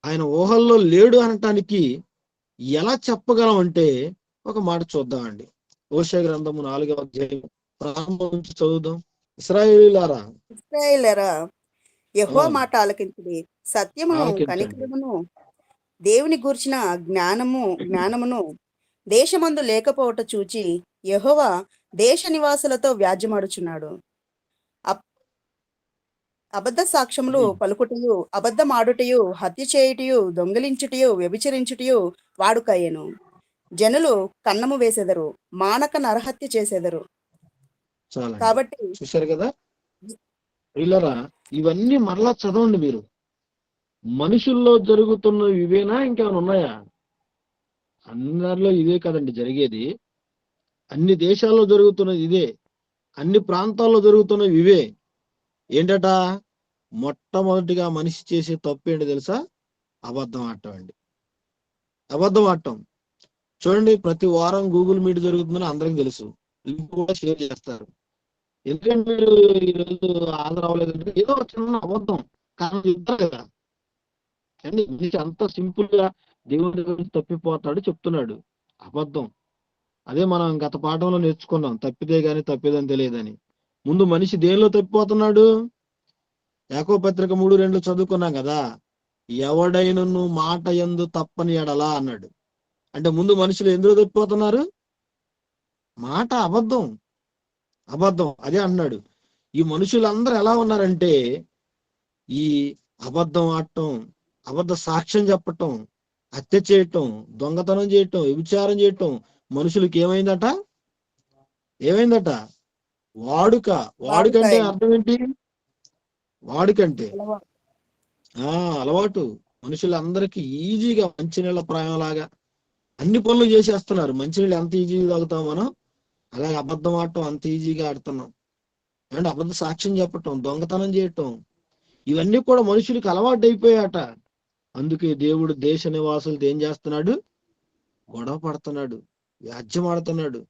ఆయన ఊహల్లో లేడు అనటానికి ఎలా చెప్పగలం అంటే ఒక మాట చూద్దామండి. హోషేయ గ్రంథము 4వ అధ్యాయం ప్రారంభం నుంచి చదువుదాం. ఇశ్రాయేలీయులారా,
ఇశ్రాయేలురా, యెహోవా మాట ఆలకించుడి. సత్యమును
ఆలకించండి.
కనికరమును దేవుని గూర్చిన జ్ఞానమును దేశమందు లేకపోవట చూచి యెహోవా దేశ నివాసులతో వ్యాజ్యమాడుచున్నాడు. అబద్ధ సాక్ష్యములు పలుకుటయు, అబద్ధమాడుటయు, హత్య చేయుటయు, దొంగిలించుటయు, వ్యభిచరించుటయు వాడుకయ్యెను. జనులు కన్నము వేసెదరు, మానక నరహత్య చేసెదరు.
చాలా
కాబట్టి
చూశారు కదా వీళ్ళరా, ఇవన్నీ మరలా చదవండి మీరు. మనుషుల్లో జరుగుతున్నవి ఇవేనా? ఇంకేమైనా ఉన్నాయా? అందరిలో ఇదే కదండి జరిగేది. అన్ని దేశాల్లో జరుగుతున్నది ఇదే, అన్ని ప్రాంతాల్లో జరుగుతున్నవి ఇవే. ఏంటట? మొట్టమొదటిగా మనిషి చేసే తప్పు ఏంటో తెలుసా? అబద్ధం ఆడటం అండి. అబద్ధం ఆడటం. చూడండి, ప్రతి వారం గూగుల్ మీట్ జరుగుతుందని అందరికి తెలుసు, లింక్ కూడా షేర్ చేస్తారు. ఎందుకంటే మీరు ఈరోజు హాజరు అవ్వలేదంటే ఏదో ఒక చిన్న అబద్ధం కారణం చెప్తారు కదా అండి. మనిషి అంత సింపుల్ గా దేవుడి గురించి తప్పిపోతాడు చెప్తున్నాడు. అబద్ధం. అదే మనం గత పాఠంలో నేర్చుకున్నాం, తప్పితే గాని తప్పిదని తెలియదని. ముందు మనిషి దేనిలో తప్పిపోతున్నాడు? యాకోబు పత్రిక 3:2 చదువుకున్నాం కదా. ఎవడైనను మాట యందు తప్పని ఎడలా అన్నాడు. అంటే ముందు మనుషులు ఎందులో తప్పిపోతున్నారు? మాట, అబద్ధం. అబద్ధం అదే అన్నాడు. ఈ మనుషులందరూ ఎలా ఉన్నారంటే ఈ అబద్ధం ఆడటం, అబద్ధ సాక్ష్యం చెప్పటం, హత్య చేయటం, దొంగతనం చేయటం, వ్యభిచారం చేయటం మనుషులకి ఏమైందట? వాడుక. వాడుకంటే అర్థం ఏంటి? వాడుకంటే అలవాటు. మనుషులందరికీ ఈజీగా మంచినీళ్ళ ప్రాయంలాగా అన్ని పనులు చేసేస్తున్నారు. మంచినీళ్ళు ఎంత ఈజీగా తాగుతాం మనం, అలాగే అబద్ధం ఆడటం అంత ఈజీగా ఆడుతున్నాం. అంటే అబద్ధ సాక్ష్యం చెప్పటం, దొంగతనం చేయటం, ఇవన్నీ కూడా మనుషులకి అలవాటు అయిపోయాట. అందుకే దేవుడు దేశ నివాసులతో ఏం చేస్తున్నాడు? గొడవ పడుతున్నాడు, వ్యాజ్యం ఆడుతున్నాడు.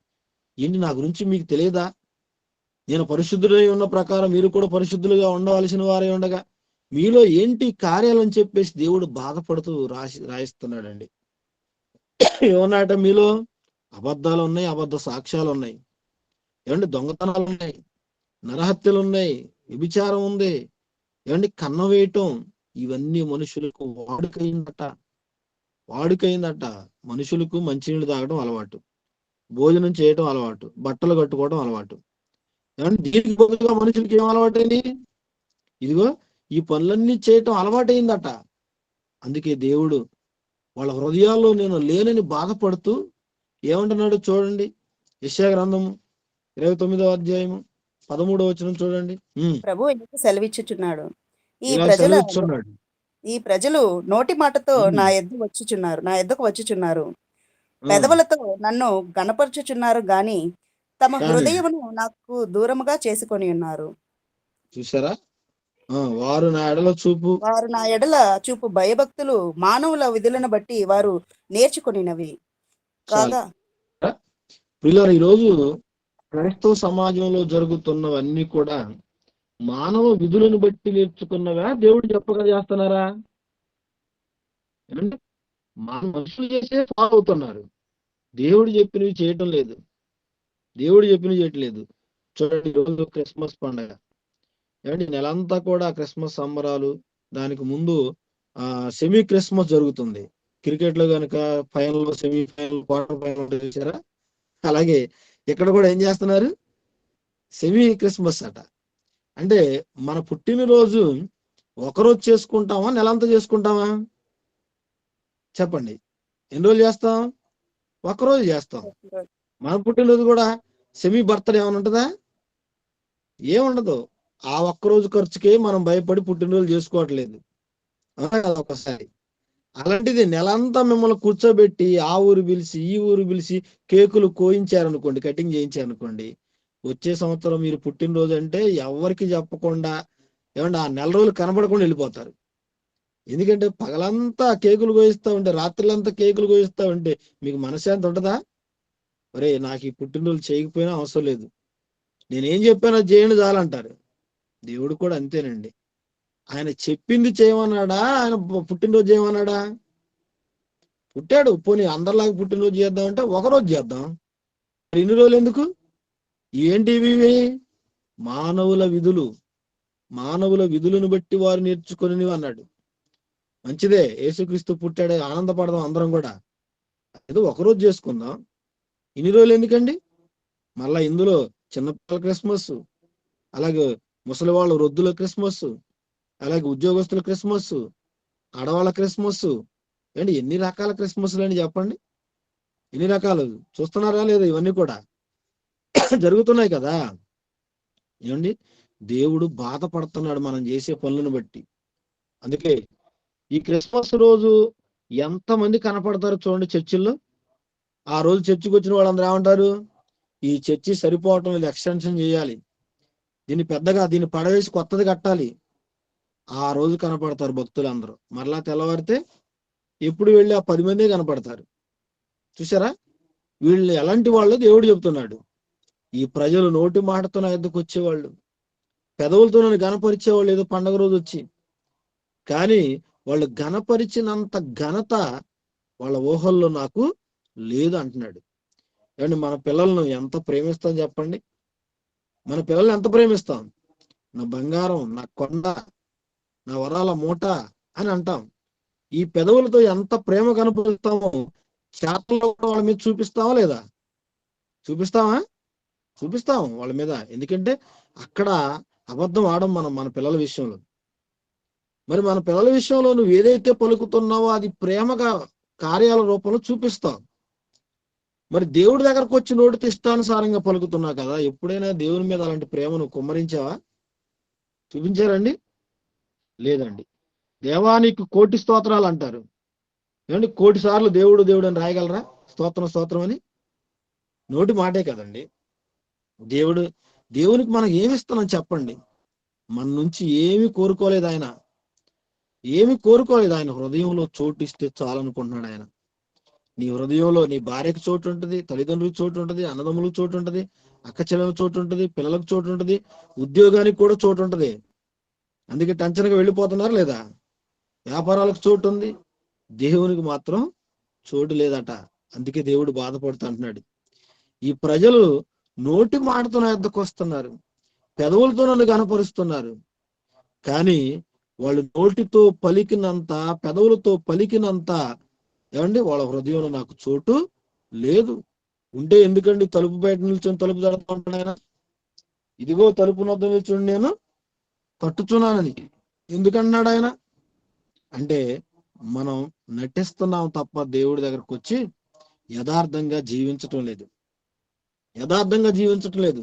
ఏంటి నా గురించి మీకు తెలియదా? నేను పరిశుద్ధులై ఉన్న ప్రకారం మీరు కూడా పరిశుద్ధులుగా ఉండవలసిన వారే ఉండగా మీలో ఏంటి కార్యాలని చెప్పేసి దేవుడు బాధపడుతూ రాయిస్తున్నాడండి. ఏమన్నాట? మీలో అబద్ధాలు ఉన్నాయి, అబద్ధ సాక్ష్యాలు ఉన్నాయి, ఏమండి దొంగతనాలు ఉన్నాయి, నరహత్యలు ఉన్నాయి, వ్యభిచారం ఉంది, ఏమండి కన్నం వేయటం, ఇవన్నీ మనుషులకు వాడుకైందట. మనుషులకు మంచినీళ్ళు తాగడం అలవాటు, భోజనం చేయటం అలవాటు, బట్టలు కట్టుకోవడం అలవాటు. ఏమంటే దీనికి బదులుగా మనుషులకి ఏం అలవాటైంది? ఇదిగో ఈ పనులన్నీ చేయటం అలవాటైందట. అందుకే దేవుడు వాళ్ళ హృదయాల్లో నేను లేనని బాధపడుతూ ఏమంటున్నాడు చూడండి. యెషయా గ్రంథము 29వ అధ్యాయము 13వ వచనం చూడండి.
ప్రభు ఎందుకు సెలవిచ్చుచున్నాడు,
ఇలా సెలవిచ్చున్నాడు,
ఈ ప్రజలు నోటి మాటతో నా యొద్దకు వచ్చుచున్నారు, పెదవులతో నన్ను గణపరచుచున్నారు గాని తమ హృదయమును నాకు దూరముగా చేసుకొని ఉన్నారు.
చూసారా? వారు నా ఎడల
చూపు భయభక్తులు మానవుల విధులను బట్టి వారు నేర్చుకొనినవి కాగా.
ఈరోజు క్రైస్తవ సమాజంలో జరుగుతున్నవన్నీ కూడా మానవ విధులను బట్టి నేర్చుకున్నవా, దేవుడు చెప్పగా చేస్తున్నారా? ఏమంటే మనుషులు చేసే ఫాలో అవుతున్నారు, దేవుడు చెప్పినవి చేయటం లేదు. చూడండి, ఈరోజు క్రిస్మస్ పండుగ, ఏమంటే నెలంతా కూడా క్రిస్మస్ సంబరాలు. దానికి ముందు సెమీ క్రిస్మస్ జరుగుతుంది. క్రికెట్ లో కనుక ఫైనల్, సెమీఫైనల్, క్వార్టర్ ఫైనల్ చూసారా? అలాగే ఇక్కడ కూడా ఏం చేస్తున్నారు? సెమీ క్రిస్మస్ అట. అంటే మన పుట్టినరోజు ఒకరోజు చేసుకుంటామా, నెలంతా చేసుకుంటామా? చెప్పండి, ఎన్ని రోజులు చేస్తాం? ఒకరోజు చేస్తాం. మన పుట్టినరోజు కూడా సెమీ బర్త్డే ఏమైనా ఉంటుందా? ఏముండదు. ఆ ఒక్కరోజు ఖర్చుకే మనం భయపడి పుట్టినరోజు చేసుకోవట్లేదు కదా ఒకసారి. అలాంటిది నెలంతా మిమ్మల్ని కూర్చోబెట్టి ఆ ఊరు పిలిచి ఈ ఊరు పిలిచి కేకులు కోయించారనుకోండి, కటింగ్ చేయించారనుకోండి, వచ్చే సంవత్సరం మీరు పుట్టినరోజు అంటే ఎవరికి చెప్పకుండా ఏమంటే ఆ నెల రోజులు కనబడకుండా వెళ్ళిపోతారు. ఎందుకంటే పగలంతా కేకులు కోయిస్తా ఉంటే, రాత్రులంతా కేకులు కోయిస్తా ఉంటే మీకు మనశ్శాంతి ఉంటుందా? ఒరే, నాకు ఈ పుట్టినరోజు చేయకపోయినా అవసరం లేదు, నేనేం చెప్పానో చేయండి చాలంటారు. దేవుడు కూడా అంతేనండి. ఆయన చెప్పింది చేయమన్నాడా? ఆయన పుట్టినరోజు చేయమన్నాడా? పుట్టాడు, పోనీ అందరిలాగా పుట్టినరోజు చేద్దామంటే ఒకరోజు చేద్దాం, ఇన్ని రోజులు ఎందుకు? ఏంటివి? మానవుల విధులను బట్టి వారు నేర్చుకొని అన్నాడు. మంచిదే, యేసుక్రీస్తు పుట్టాడు, ఆనందపడదాం అందరం కూడా. ఏదో ఒకరోజు చేసుకుందాం, ఇన్ని రోజులు ఎందుకండి? మళ్ళా ఇందులో చిన్నపిల్లల క్రిస్మస్, అలాగే ముసలి వాళ్ళ వృద్ధుల క్రిస్మస్, అలాగే ఉద్యోగస్తుల క్రిస్మస్, ఆడవాళ్ళ క్రిస్మస్, ఏంటి ఎన్ని రకాల క్రిస్మస్లు అని చెప్పండి. ఎన్ని రకాలు చూస్తున్నారా లేదా? ఇవన్నీ కూడా జరుగుతున్నాయి కదా. ఏమండి, దేవుడు బాధపడుతున్నాడు మనం చేసే పనులను బట్టి. అందుకే ఈ క్రిస్మస్ రోజు ఎంతమంది కనపడతారు చూడండి చర్చిల్లో. ఆ రోజు చర్చికి వచ్చిన వాళ్ళందరూ ఏమంటారు? ఈ చర్చి సరిపోవటం లేదు, ఎక్స్టెన్షన్ చేయాలి, దీన్ని పడవేసి కొత్తది కట్టాలి. ఆ రోజు కనపడతారు భక్తులందరూ. మరలా తెల్లవారితే ఎప్పుడు వెళ్ళి ఆ 10 మందే కనపడతారు. చూసారా? వీళ్ళు ఎలాంటి వాళ్ళు దేవుడు చెబుతున్నాడు. ఈ ప్రజలు నోటి మాటతో నా యొద్దకు వచ్చేవాళ్ళు, పెదవులతో నన్ను గణపరిచేవాళ్ళు ఏదో పండగ రోజు వచ్చి, కానీ వాళ్ళు గణపరిచినంత ఘనత వాళ్ళ ఊహల్లో నాకు లేదు అంటున్నాడు. ఏమండి, మన పిల్లలను ఎంత ప్రేమిస్తాం చెప్పండి? మన పిల్లల్ని ఎంత ప్రేమిస్తాం? నా బంగారం, నా కొండ, నా వరాల మూట అని అంటాం. ఈ పెదవులతో ఎంత ప్రేమ కనపరుస్తామో చేతల్లో కూడా వాళ్ళ మీద చూపిస్తామా లేదా? చూపిస్తాం వాళ్ళ మీద. ఎందుకంటే అక్కడ అబద్ధం ఆడం మన పిల్లల విషయంలో. మరి మన పిల్లల విషయంలో నువ్వు ఏదైతే పలుకుతున్నావో అది ప్రేమగా కార్యాల రూపంలో చూపిస్తావు. మరి దేవుడి దగ్గరకు వచ్చి నోటితో ఇష్టానుసారంగా పలుకుతున్నావు కదా, ఎప్పుడైనా దేవుని మీద అలాంటి ప్రేమను కుమ్మరించావా? చూపించారండి? లేదండి. దేవానికి 1,000,000 స్తోత్రాలు అంటారు. ఏమండి, 1,000,000 సార్లు దేవుడు దేవుడు అని రాయగలరా? స్తోత్రం అని నోటి మాటే కదండి. దేవునికి మనం ఏమి ఇస్తున్నాం చెప్పండి? మన నుంచి ఏమి కోరుకోలేదు ఆయన. హృదయంలో చోటు ఇస్తే చాలనుకుంటున్నాడు ఆయన. నీ హృదయంలో నీ భార్యకు చోటు ఉంటుంది, తల్లిదండ్రులకు చోటు ఉంటుంది, అన్నదమ్ములకు చోటు ఉంటుంది, అక్క చెల్లెలకు చోటు ఉంటుంది, పిల్లలకు చోటు ఉంటుంది, ఉద్యోగానికి కూడా చోటు ఉంటుంది. అందుకే టెన్షన్గా వెళ్ళిపోతున్నారు లేదా? వ్యాపారాలకు చోటు ఉంది, దేవునికి మాత్రం చోటు లేదట. అందుకే దేవుడు బాధపడుతూ అంటున్నాడు, ఈ ప్రజలు నోటి మాటతో నా యొద్దకు వస్తున్నారు, పెదవులతో నన్ను కనపరుస్తున్నారు, కానీ వాళ్ళు నోటితో పలికినంత, పెదవులతో పలికినంత ఏమండి వాళ్ళ హృదయంలో నాకు చోటు లేదు. ఉంటే ఎందుకండి తలుపు బయట నిల్చొని తలుపు తడుతూ ఉంటాడు ఆయన? ఇదిగో తలుపు నొద్ద నిల్చొని నేను తట్టుచున్నానని ఎందుకన్నాడు ఆయన? అంటే మనం నటిస్తున్నాం తప్ప దేవుడి దగ్గరకు వచ్చి యథార్థంగా జీవించటం లేదు, యథార్థంగా జీవించటం లేదు.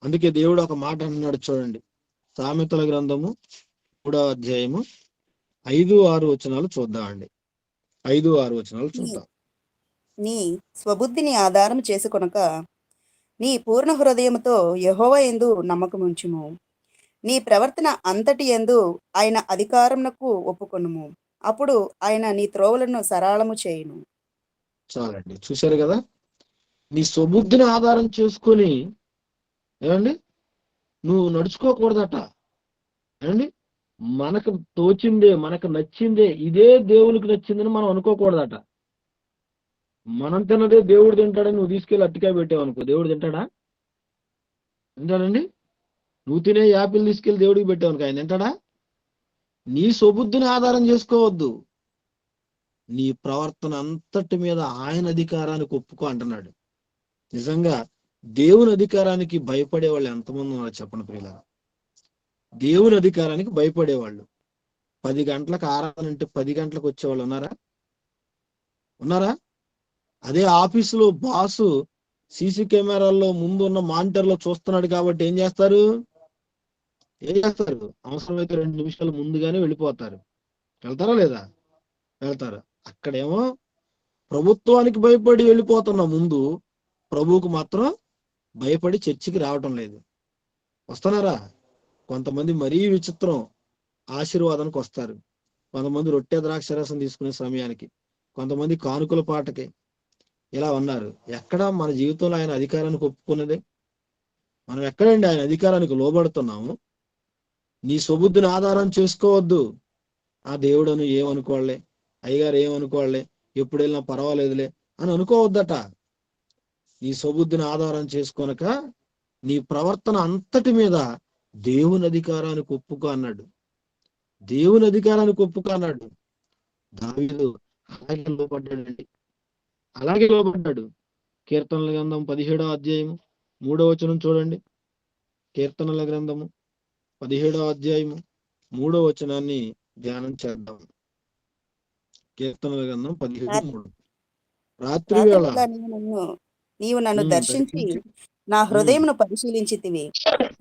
అందుకే దేవుడు ఒక మాట అన్నాడు చూడండి, సామెతల గ్రంథము 3వ అధ్యాయము 5-6 వచనాలు చూద్దామండి. 5-6 వచనాలు చూద్దాం.
నీ స్వబుద్ధిని ఆధారం చేసుకొనక నీ పూర్ణ హృదయముతో యెహోవా యందు నమ్మకముంచుము. నీ ప్రవర్తన అంతటి యందు ఆయన అధికారమునకు ఒప్పుకొనుము. అప్పుడు ఆయన నీ త్రోవలను సరళము చేయును.
చాలండి, చూశారు కదా? నీ స్వబుద్ధిని ఆధారం చేసుకొని ఏమండి నువ్వు నడుచుకోకూడదట. ఏమండి మనకు తోచిందే, మనకు నచ్చిందే, ఇదే దేవునికి నచ్చిందని మనం అనుకోకూడదట. మనం తిన్నదే దేవుడు తింటాడని నువ్వు తీసుకెళ్ళి అట్టికాయ పెట్టావు అనుకో, దేవుడు తింటాడా? తింటాడండి? నువ్వు తినే యాపిల్ తీసుకెళ్ళి దేవుడికి పెట్టావు అనుకో, ఆయన తింటాడా? నీ స్వబుద్ధిని ఆధారం చేసుకోవద్దు, నీ ప్రవర్తన అంతటి మీద ఆయన అధికారానికి ఒప్పుకో అంటున్నాడు. నిజంగా దేవుని అధికారానికి భయపడే వాళ్ళు ఎంతమంది ఉన్నారు చెప్పండి ప్రియులారా? దేవుని అధికారానికి భయపడేవాళ్ళు 10 గంటలకు ఆరాధన అంటే 10 గంటలకు వచ్చేవాళ్ళు ఉన్నారా? ఉన్నారా? అదే ఆఫీసులో బాసు సీసీ కెమెరాల్లో ముందు ఉన్న మానిటర్లో చూస్తున్నాడు కాబట్టి ఏం చేస్తారు? అవసరమైతే 2 నిమిషాలు ముందుగానే వెళ్ళిపోతారు. వెళ్తారా లేదా? వెళ్తారు. అక్కడేమో ప్రభుత్వానికి భయపడి వెళ్ళిపోతున్న ముందు ప్రభువుకు మాత్రం భయపడి చర్చికి రావటం లేదు. వస్తున్నారా? కొంతమంది మరీ విచిత్రం, ఆశీర్వాదానికి వస్తారు, కొంతమంది రొట్టె ద్రాక్షరసం తీసుకునే సమయానికి, కొంతమంది కానుకల పాటకి, ఇలా ఉన్నారు. ఎక్కడ మన జీవితంలో ఆయన అధికారానికి ఒప్పుకున్నది? మనం ఎక్కడండి ఆయన అధికారానికి లోబడుతున్నాము? నీ స్వబుద్ధిని ఆధారం చేసుకోవద్దు. ఆ దేవుడను ఏమనుకోవాలే, అయ్యగారు ఏమనుకోవాలే, ఎప్పుడు వెళ్ళినా పర్వాలేదులే అని అనుకోవద్దట. నీ స్వబుద్ధిని ఆధారం చేసుకోనక నీ ప్రవర్తన అంతటి మీద దేవుని అధికారానికి ఒప్పుకో అన్నాడు. దేవుని అధికారానికి ఒప్పుకో అన్నాడు. దావీదు అలాగే లోబడ్డాడండి, అలాగే లోబడ్డాడు. కీర్తనల గ్రంథం 17వ అధ్యాయము 3వ వచనం చూడండి. కీర్తనల గ్రంథము 17వ అధ్యాయము 3వ వచనాన్ని ధ్యానం చేద్దాం. కీర్తనల గ్రంథం 17:3. రాత్రి వేళ
రాత్రివేళ నీవు నన్ను దర్శించి నా హృదయమును పరిశీలించితివి,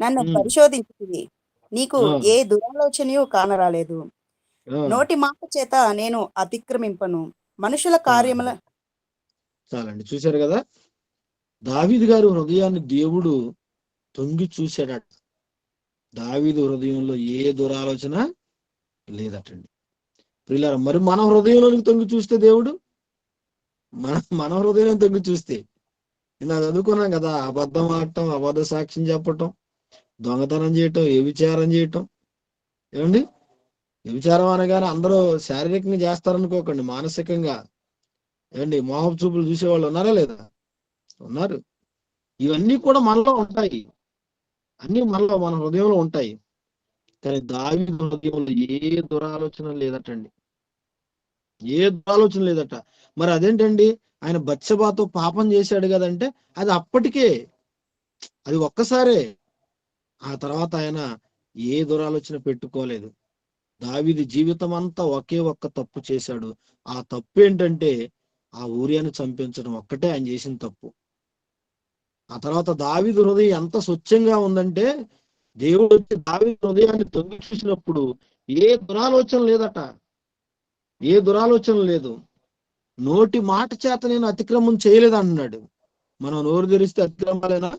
నన్ను పరిశోధించితివి. నీకు ఏ దురాలోచనయు కానరాలేదు. నోటి మాట చేత నేను అతిక్రమింపను, మనుషుల కార్యముల.
చాలండి, చూశారు కదా? దావీదు గారు హృదయాన్ని దేవుడు తొంగి చూశాడట. దావీదు హృదయంలో ఏ దురాలోచన లేదటండి. ప్రియులారా, మరి మన హృదయంలోనికి తొంగి చూస్తే దేవుడు, మన హృదయం తొంగి చూస్తే, ఇలా చదువుకున్నాం కదా, అబద్ధం ఆడటం, అబద్ధ సాక్ష్యం చెప్పటం, దొంగతనం చేయటం, వ్యభిచారం చేయటం. ఏమండి, వ్యభిచారం అనగానే అందరూ శారీరకంగా చేస్తారనుకోకండి, మానసికంగా. ఏమండి, మోహపు చూపులు చూసేవాళ్ళు ఉన్నారా లేదా? ఉన్నారు. ఇవన్నీ కూడా మనలో ఉంటాయి, అన్ని మనలో, మన హృదయంలో ఉంటాయి. కానీ దావీదు హృదయంలో ఏ దురాలోచన లేదటండి, ఏ దురాలోచన లేదట. మరి అదేంటండి, ఆయన బత్షెబాతో పాపం చేశాడు కదంటే అది అప్పటికే, అది ఒక్కసారే. ఆ తర్వాత ఆయన ఏ దురాలోచన పెట్టుకోలేదు. దావీదు జీవితం అంతా ఒకే ఒక్క తప్పు చేశాడు. ఆ తప్పు ఏంటంటే ఆ ఊరియాని చంపించడం ఒక్కటే ఆయన చేసిన తప్పు. ఆ తర్వాత దావీదు హృదయం ఎంత స్వచ్ఛంగా ఉందంటే, దేవుడు వచ్చి దావీదు హృదయాన్ని తొంగి చూసినప్పుడు ఏ దురాలోచన లేదట, ఏ దురాలోచన లేదు. నోటి మాట చేత నేను అతిక్రమం చేయలేదు అంటున్నాడు. మనం నోరు తెరిస్తే అతిక్రమాలేనా?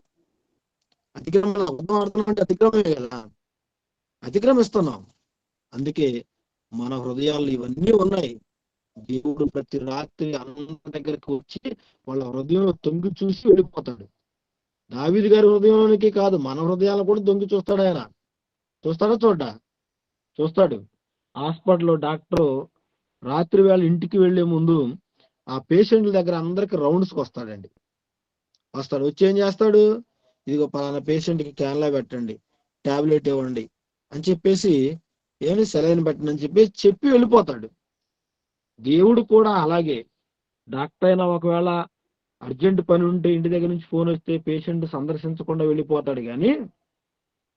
అతిక్రమం అబద్ధం ఆడుతున్నాం అంటే అతిక్రమమే కదా, అతిక్రమిస్తున్నాం. అందుకే మన హృదయాల్లో ఇవన్నీ ఉన్నాయి. దేవుడు ప్రతి రాత్రి అందరి దగ్గరికి వచ్చి వాళ్ళ హృదయంలో తొంగి చూసి వెళ్ళిపోతాడు. దావీదు గారి హృదయంలోనికి కాదు, మన హృదయాలను కూడా తొంగి చూస్తాడు ఆయన. చూస్తాడా చూడ్డా? చూస్తాడు. హాస్పిటల్లో డాక్టర్ రాత్రి వేళ ఇంటికి వెళ్లే ముందు ఆ పేషెంట్ల దగ్గర అందరికి రౌండ్స్కి వస్తాడండి. వస్తాడు, వచ్చి ఏం చేస్తాడు, ఇదిగో పలానా పేషెంట్కి క్యాన్లా పెట్టండి, టాబ్లెట్ ఇవ్వండి అని చెప్పేసి, ఏమి సెలైన్ పెట్టండి అని చెప్పేసి చెప్పి వెళ్ళిపోతాడు. దేవుడు కూడా అలాగే. డాక్టర్ అయినా ఒకవేళ అర్జెంట్ పని ఉంటే ఇంటి దగ్గర నుంచి ఫోన్ వస్తే పేషెంట్ సందర్శించకుండా వెళ్ళిపోతాడు, కానీ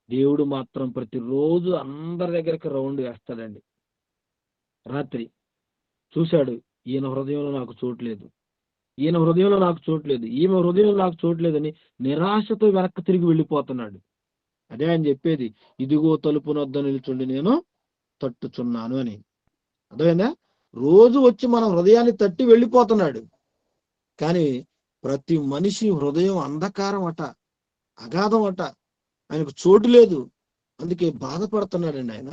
దేవుడు మాత్రం ప్రతిరోజు అందరి దగ్గరికి రౌండ్ వేస్తాడండి. రాత్రి చూశాడు, ఈయన హృదయంలో నాకు చోట్లేదు, ఈయన హృదయంలో నాకు చోట్లేదు, ఈమె హృదయంలో నాకు చోట్లేదని నిరాశతో వెనక్కి తిరిగి వెళ్ళిపోతున్నాడు. అదే ఆయన చెప్పేది, ఇదిగో తలుపు నొద్ద నిల్చుండి నేను తట్టుచున్నాను అని. అర్థమైందా? రోజు వచ్చి మన హృదయాన్ని తట్టి వెళ్ళిపోతున్నాడు. కానీ ప్రతి మనిషి హృదయం అంధకారం అట, అగాధం అట, ఆయనకు చోటు లేదు. అందుకే బాధపడుతున్నాడండి. ఆయన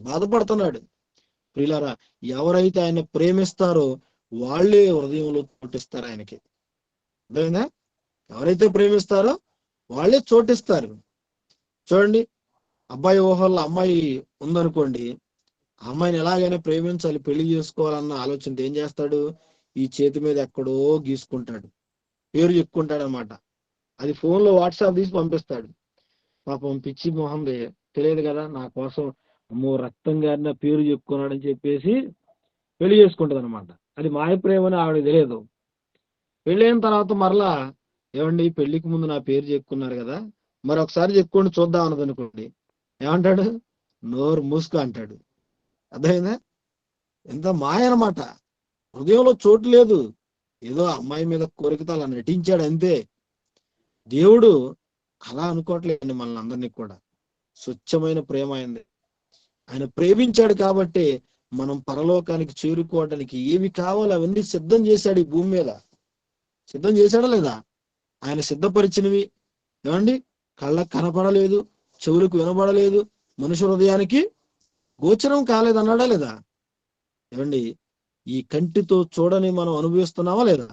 బాధపడుతున్నాడు. ప్రియులారా, ఎవరైతే ఆయన ప్రేమిస్తారో వాళ్ళే హృదయంలో చోటిస్తారు ఆయనకి. అర్థమైందా? ఎవరైతే ప్రేమిస్తారో వాళ్ళే చోటిస్తారు. చూడండి, అబ్బాయి ఊహల్లో అమ్మాయి ఉందనుకోండి, ఆ అమ్మాయిని ఎలాగైనా ప్రేమించాలి, పెళ్లి చేసుకోవాలన్న ఆలోచనతో ఏం చేస్తాడు, ఈ చేతి మీద ఎక్కడో గీసుకుంటాడు, పేరు చెప్పుకుంటాడు అనమాట. అది ఫోన్లో వాట్సాప్ తీసి పంపిస్తాడు. పాపం పిచ్చి మొహం తెలియదు కదా, నా కోసం అమ్మో రక్తం గారిన పేరు చెప్పుకున్నాడని చెప్పేసి పెళ్లి చేసుకుంటది అనమాట. అది మాయ ప్రేమని ఆవిడకి తెలియదు. పెళ్ళైన తర్వాత మరలా, ఏమండి పెళ్లికి ముందు నా పేరు చెప్పుకున్నారు కదా, మరి ఒకసారి చెప్పుకోండి చూద్దాం అన్నది అనుకోండి, ఏమంటాడు, నోరు మూసుకో అంటాడు. అర్థమైందా? ఎంత మాయ అనమాట. హృదయంలో చోటు లేదు, ఏదో అమ్మాయి మీద కోరికతో అలా నటించాడు అంతే. దేవుడు అలా అనుకోవట్లేదండి మనల్ని అందరినీ కూడా. స్వచ్ఛమైన ప్రేమ అయింది. ఆయన ప్రేమించాడు కాబట్టి మనం పరలోకానికి చేరుకోవడానికి ఏమి కావాలో అవన్నీ సిద్ధం చేశాడు ఈ భూమి మీద. సిద్ధం చేశాడా లేదా? ఆయన సిద్ధపరిచినవి ఏమండి కళ్ళకు కనపడలేదు, చెవులకు వినబడలేదు, మనుషు హృదయానికి గోచరం కాలేదన్నాడా లేదా? ఏమండి ఈ కంటితో చూడని మనం అనుభవిస్తున్నావా లేదా?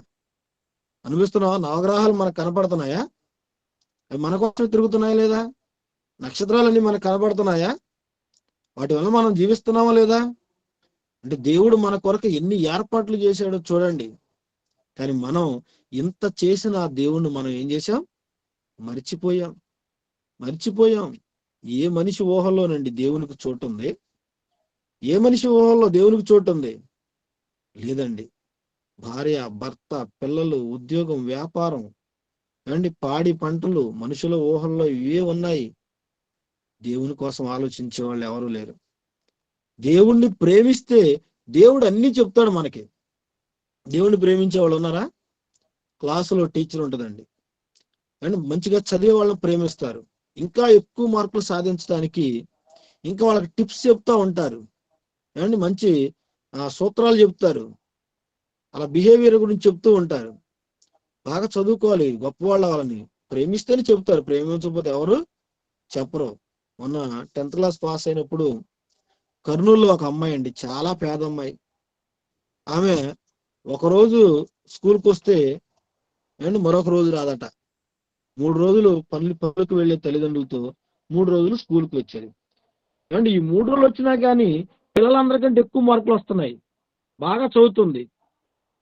అనుభవిస్తున్నావా? నవగ్రహాలు మనకు కనపడుతున్నాయా? అవి మన కోసం తిరుగుతున్నాయా లేదా? నక్షత్రాలన్నీ మనకు కనపడుతున్నాయా? వాటి వల్ల మనం జీవిస్తున్నామా లేదా? అంటే దేవుడు మన కొరకు ఎన్ని ఏర్పాట్లు చేశాడో చూడండి. కానీ మనం ఇంత చేసిన ఆ దేవుణ్ణి మనం ఏం చేశాం? మర్చిపోయాం. ఏ మనిషి ఊహల్లోనండి దేవునికి చోటు ఉంది? ఏ మనిషి ఊహల్లో దేవునికి చోటు ఉంది? లేదండి. భార్య, భర్త, పిల్లలు, ఉద్యోగం, వ్యాపారం, ఏమండి పాడి పంటలు, మనుషుల ఊహల్లో ఇవే ఉన్నాయి. దేవుని కోసం ఆలోచించే వాళ్ళు ఎవరు లేరు. దేవుణ్ణి ప్రేమిస్తే దేవుడు అన్ని చెప్తాడు మనకి. దేవుణ్ణి ప్రేమించే వాళ్ళు ఉన్నారా? క్లాసులో టీచర్ ఉంటుందండి, అండ్ మంచిగా చదివే వాళ్ళని ప్రేమిస్తారు. ఇంకా ఎక్కువ మార్కులు సాధించడానికి ఇంకా వాళ్ళకి టిప్స్ చెప్తా ఉంటారు, ఏమండి మంచి సూత్రాలు చెప్తారు, అలా బిహేవియర్ గురించి చెప్తూ ఉంటారు. బాగా చదువుకోవాలి, గొప్పవాళ్ళ వాళ్ళని ప్రేమిస్తేనే చెప్తారు, ప్రేమించకపోతే ఎవరు చెప్పరు. మొన్న 10th క్లాస్ పాస్ అయినప్పుడు కర్నూలులో ఒక అమ్మాయి అండి, చాలా పేద అమ్మాయి. ఆమె ఒకరోజు స్కూల్కి వస్తే అండ్ మరొక రోజు రాదట. 3 రోజులు పనులకు వెళ్ళే తల్లిదండ్రులతో 3 రోజులు స్కూల్కి వచ్చేది. అండ్ ఈ 3 రోజులు వచ్చినా కానీ పిల్లలందరికంటే ఎక్కువ మార్కులు వస్తున్నాయి, బాగా చదువుతుంది.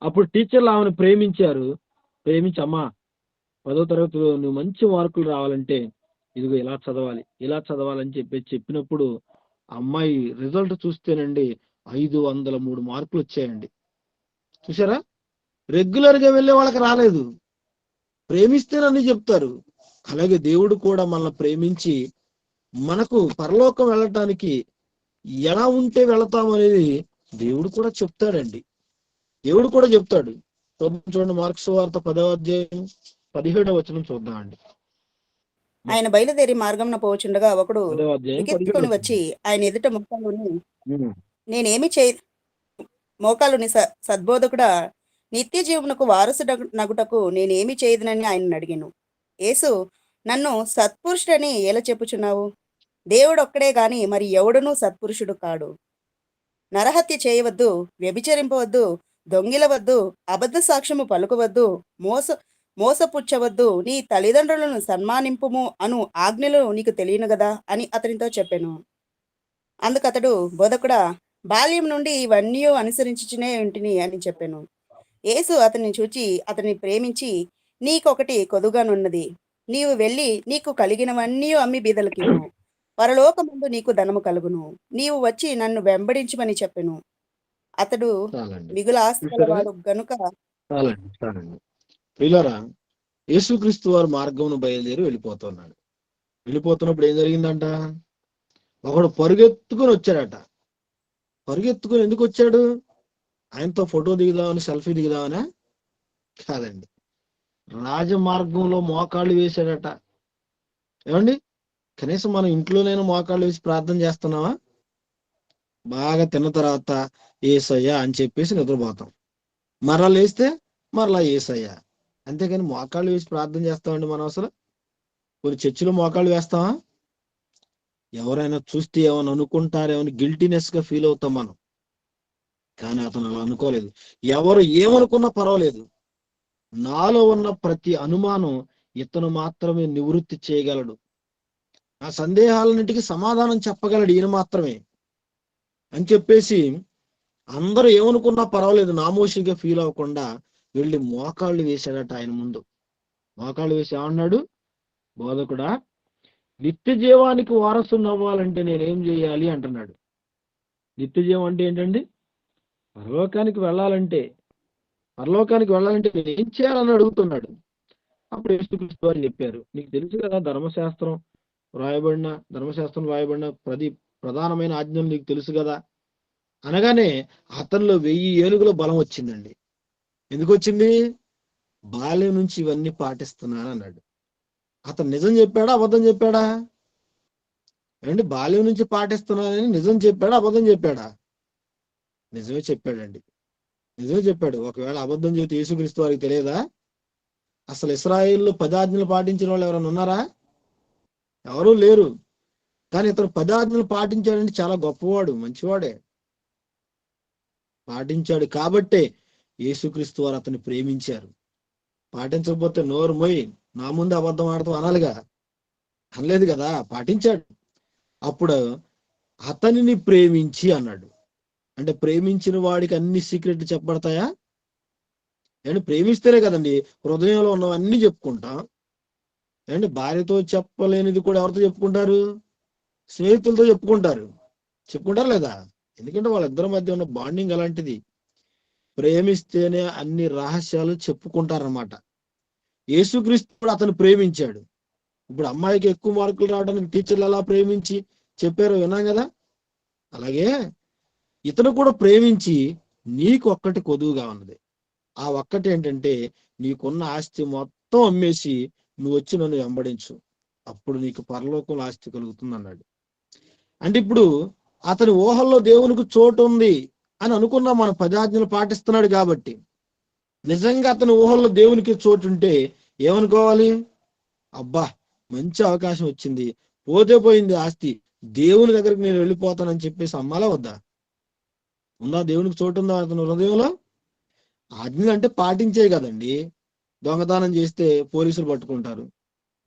అప్పుడు టీచర్లు ఆమెను ప్రేమించి అమ్మా 10వ తరగతిలో నువ్వు మంచి మార్కులు రావాలంటే ఇదిగో ఇలా చదవాలని చెప్పినప్పుడు అమ్మాయి రిజల్ట్ చూస్తేనండి 503 మార్కులు వచ్చాయండి. చూసారా? రెగ్యులర్ గా వెళ్ళే వాళ్ళకి రాలేదు. ప్రేమిస్తేనని చెప్తారు. అలాగే దేవుడు కూడా మనల్ని ప్రేమించి మనకు పరలోకం వెళ్ళటానికి ఎలా ఉంటే వెళతాం అనేది దేవుడు కూడా చెప్తాడండి. దేవుడు కూడా చెప్తాడు. చూడండి, మార్క్స్ వార్త 10వ అధ్యాయం 17వ వచనం చూద్దామండి.
ఆయన బయలుదేరి మార్గంన పోవచుండగా ఒకడు
10వ అధ్యాయం
ఎత్తుకొని
17వ
వచ్చి ఆయన ఎదుట మోకాలుని
వచనం.
నేనేమి మోకాలుని సద్బోధకుడా, నిత్య జీవనకు వారసునగుటకు నేనేమి చేయదునని ఆయన అడిగాను. యేసు, నన్ను సత్పురుషుడని ఎలా చెప్పుచున్నావు? దేవుడు ఒక్కడే గాని మరి ఎవడునూ సత్పురుషుడు కాడు. నరహత్య చేయవద్దు, వ్యభిచరింపవద్దు, దొంగిలవద్దు, అబద్ధ సాక్ష్యము పలుకవద్దు, మోసపుచ్చవద్దు, నీ తల్లిదండ్రులను సన్మానింపుము అను ఆజ్ఞలు నీకు తెలియను గదా అని అతనితో చెప్పాను. అందుకతడు, బోధకుడా, బాల్యం నుండి ఇవన్నీ అనుసరించుచునే ఉంటిని అని చెప్పాను. యేసు అతన్ని చూచి అతన్ని ప్రేమించి, నీకొకటి కొదుగానున్నది, నీవు వెళ్ళి నీకు కలిగినవన్నీ అమ్మి బీదలకిమ్ము, పరలోకమందు నీకు ధనము కలుగును, నీవు వచ్చి నన్ను వెంబడించమని చెప్పెను. అతడు
చాలండి.
మిగుల ఆస్తి
చూసారా?
గలవాడు గనుక
చాలండి. ప్రియులారా, యేసుక్రీస్తు వారు మార్గమును బయలుదేరి వెళ్ళిపోతున్నాడు. వెళ్ళిపోతున్నప్పుడు ఏం జరిగిందంట? ఒకడు పరుగెత్తుకుని వచ్చాడట. పరుగెత్తుకుని ఎందుకు వచ్చాడు? ఆయనతో ఫోటో దిగుదామని, సెల్ఫీ దిగుదామనా? కాదండి. రాజమార్గంలో మోకాళ్ళు వేశాడట. ఏమండి, కనీసం మనం ఇంట్లోనైనా మోకాళ్ళు వేసి ప్రార్థన చేస్తున్నావా? బాగా తిన్న తర్వాత ఏసయ్యా అని చెప్పేసి నిద్రపోతాం. మరలా లేస్తే మరలా ఏసయ్యా. అంతేకాని మోకాళ్ళు వేసి ప్రార్థన చేస్తామండి మనం అసలు? కొన్ని చర్చిలో మోకాళ్ళు వేస్తామా? ఎవరైనా చూస్తే ఏమైనా అనుకుంటారేమని గిల్టీనెస్ గా ఫీల్ అవుతాం మనం. కానీ అతను అలా అనుకోలేదు. ఎవరు ఏమనుకున్నా పర్వాలేదు, నాలో ఉన్న ప్రతి అనుమానం ఇతను మాత్రమే నివృత్తి చేయగలడు, ఆ సందేహాలన్నిటికీ సమాధానం చెప్పగలడు ఈయన మాత్రమే అని చెప్పేసి అందరూ ఏమనుకున్నా పర్వాలేదు నామోషిగా ఫీల్ అవ్వకుండా వెళ్ళి మోకాళ్ళు వేశాడట ఆయన ముందు. మోకాళ్ళు వేసి ఏమన్నాడు? బోధకుడా, నిత్య జీవానికి వారసుని అవ్వాలంటే నేనేం చేయాలి అంటున్నాడు. నిత్య జీవం అంటే ఏంటండి? పరలోకానికి వెళ్ళాలంటే నేను ఏం చేయాలని అడుగుతున్నాడు. అప్పుడు యేసుక్రీస్తు వారు చెప్పారు, నీకు తెలుసు కదా ధర్మశాస్త్రం రాయబడిన ప్రధానమైన ఆజ్ఞలు నీకు తెలుసు కదా అనగానే అతనిలో 1000 ఏనుగుల బలం వచ్చిందండి. ఎందుకు వచ్చింది? బాల్యం నుంచి ఇవన్నీ పాటిస్తున్నాను అన్నాడు. అతను నిజం చెప్పాడా అబద్ధం చెప్పాడా? ఏమండి, బాల్యం నుంచి పాటిస్తున్నానని నిజం చెప్పాడా అబద్ధం చెప్పాడా? నిజమే చెప్పాడండి. నిజమే చెప్పాడు. ఒకవేళ అబద్ధం చెబితే యేసుక్రీస్తు వారికి తెలియదా? అసలు ఇశ్రాయేలులో 10 ఆజ్ఞలు పాటించిన వాళ్ళు ఎవరైనా ఉన్నారా? ఎవరూ లేరు. కానీ ఇతను 10 ఆజ్ఞలు పాటించాడంటే చాలా గొప్పవాడు, మంచివాడే. పాటించాడు కాబట్టే యేసుక్రీస్తు వారు అతన్ని ప్రేమించారు. పాటించకపోతే నోరు మొయ్యి, నా ముందు అబద్ధం ఆడుతూ అనాలిగా, అనలేదు కదా, పాటించాడు. అప్పుడు అతనిని ప్రేమించి అన్నాడు. అంటే ప్రేమించిన వాడికి అన్ని సీక్రెట్లు చెప్పబడతాయా? ఏమంటే ప్రేమిస్తేనే కదండి హృదయంలో ఉన్నవన్నీ చెప్పుకుంటాం. ఏమంటే భార్యతో చెప్పలేనిది కూడా ఎవరితో చెప్పుకుంటారు? స్నేహితులతో చెప్పుకుంటారు లేదా? ఎందుకంటే వాళ్ళిద్దరి మధ్య ఉన్న బాండింగ్ అలాంటిది. ప్రేమిస్తేనే అన్ని రహస్యాలు చెప్పుకుంటారన్నమాట. యేసుక్రీస్తు అతను ప్రేమించాడు. ఇప్పుడు అమ్మాయికి ఎక్కువ మార్కులు రావడానికి టీచర్లు ఎలా ప్రేమించి చెప్పారో విన్నాం కదా. అలాగే ఇతను కూడా ప్రేమించి నీకు ఒక్కటి కొదువుగా ఉన్నది. ఆ ఒక్కటి ఏంటంటే నీకున్న ఆస్తి మొత్తం అమ్మేసి నువ్వు వచ్చి నన్ను వెంబడించు, అప్పుడు నీకు పరలోకంలో ఆస్తి కలుగుతుంది అన్నాడు. అంటే ఇప్పుడు అతని ఊహల్లో దేవునికి చోటు ఉంది అని అనుకున్నాం. మన 10 ఆజ్ఞలు పాటిస్తున్నాడు కాబట్టి నిజంగా అతని ఊహల్లో దేవునికి చోటు ఉంటే ఏమనుకోవాలి? అబ్బా, మంచి అవకాశం వచ్చింది, పోతే పోయింది ఆస్తి, దేవుని దగ్గరికి నేను వెళ్ళిపోతానని చెప్పేసి అమ్మాలా వద్దా? ఉందా? దేవునికి చోటు ఉందా అతని హృదయంలో? ఆజ్ఞలు అంటే పాటించే కదండి. దొంగతనం చేస్తే పోలీసులు పట్టుకుంటారు,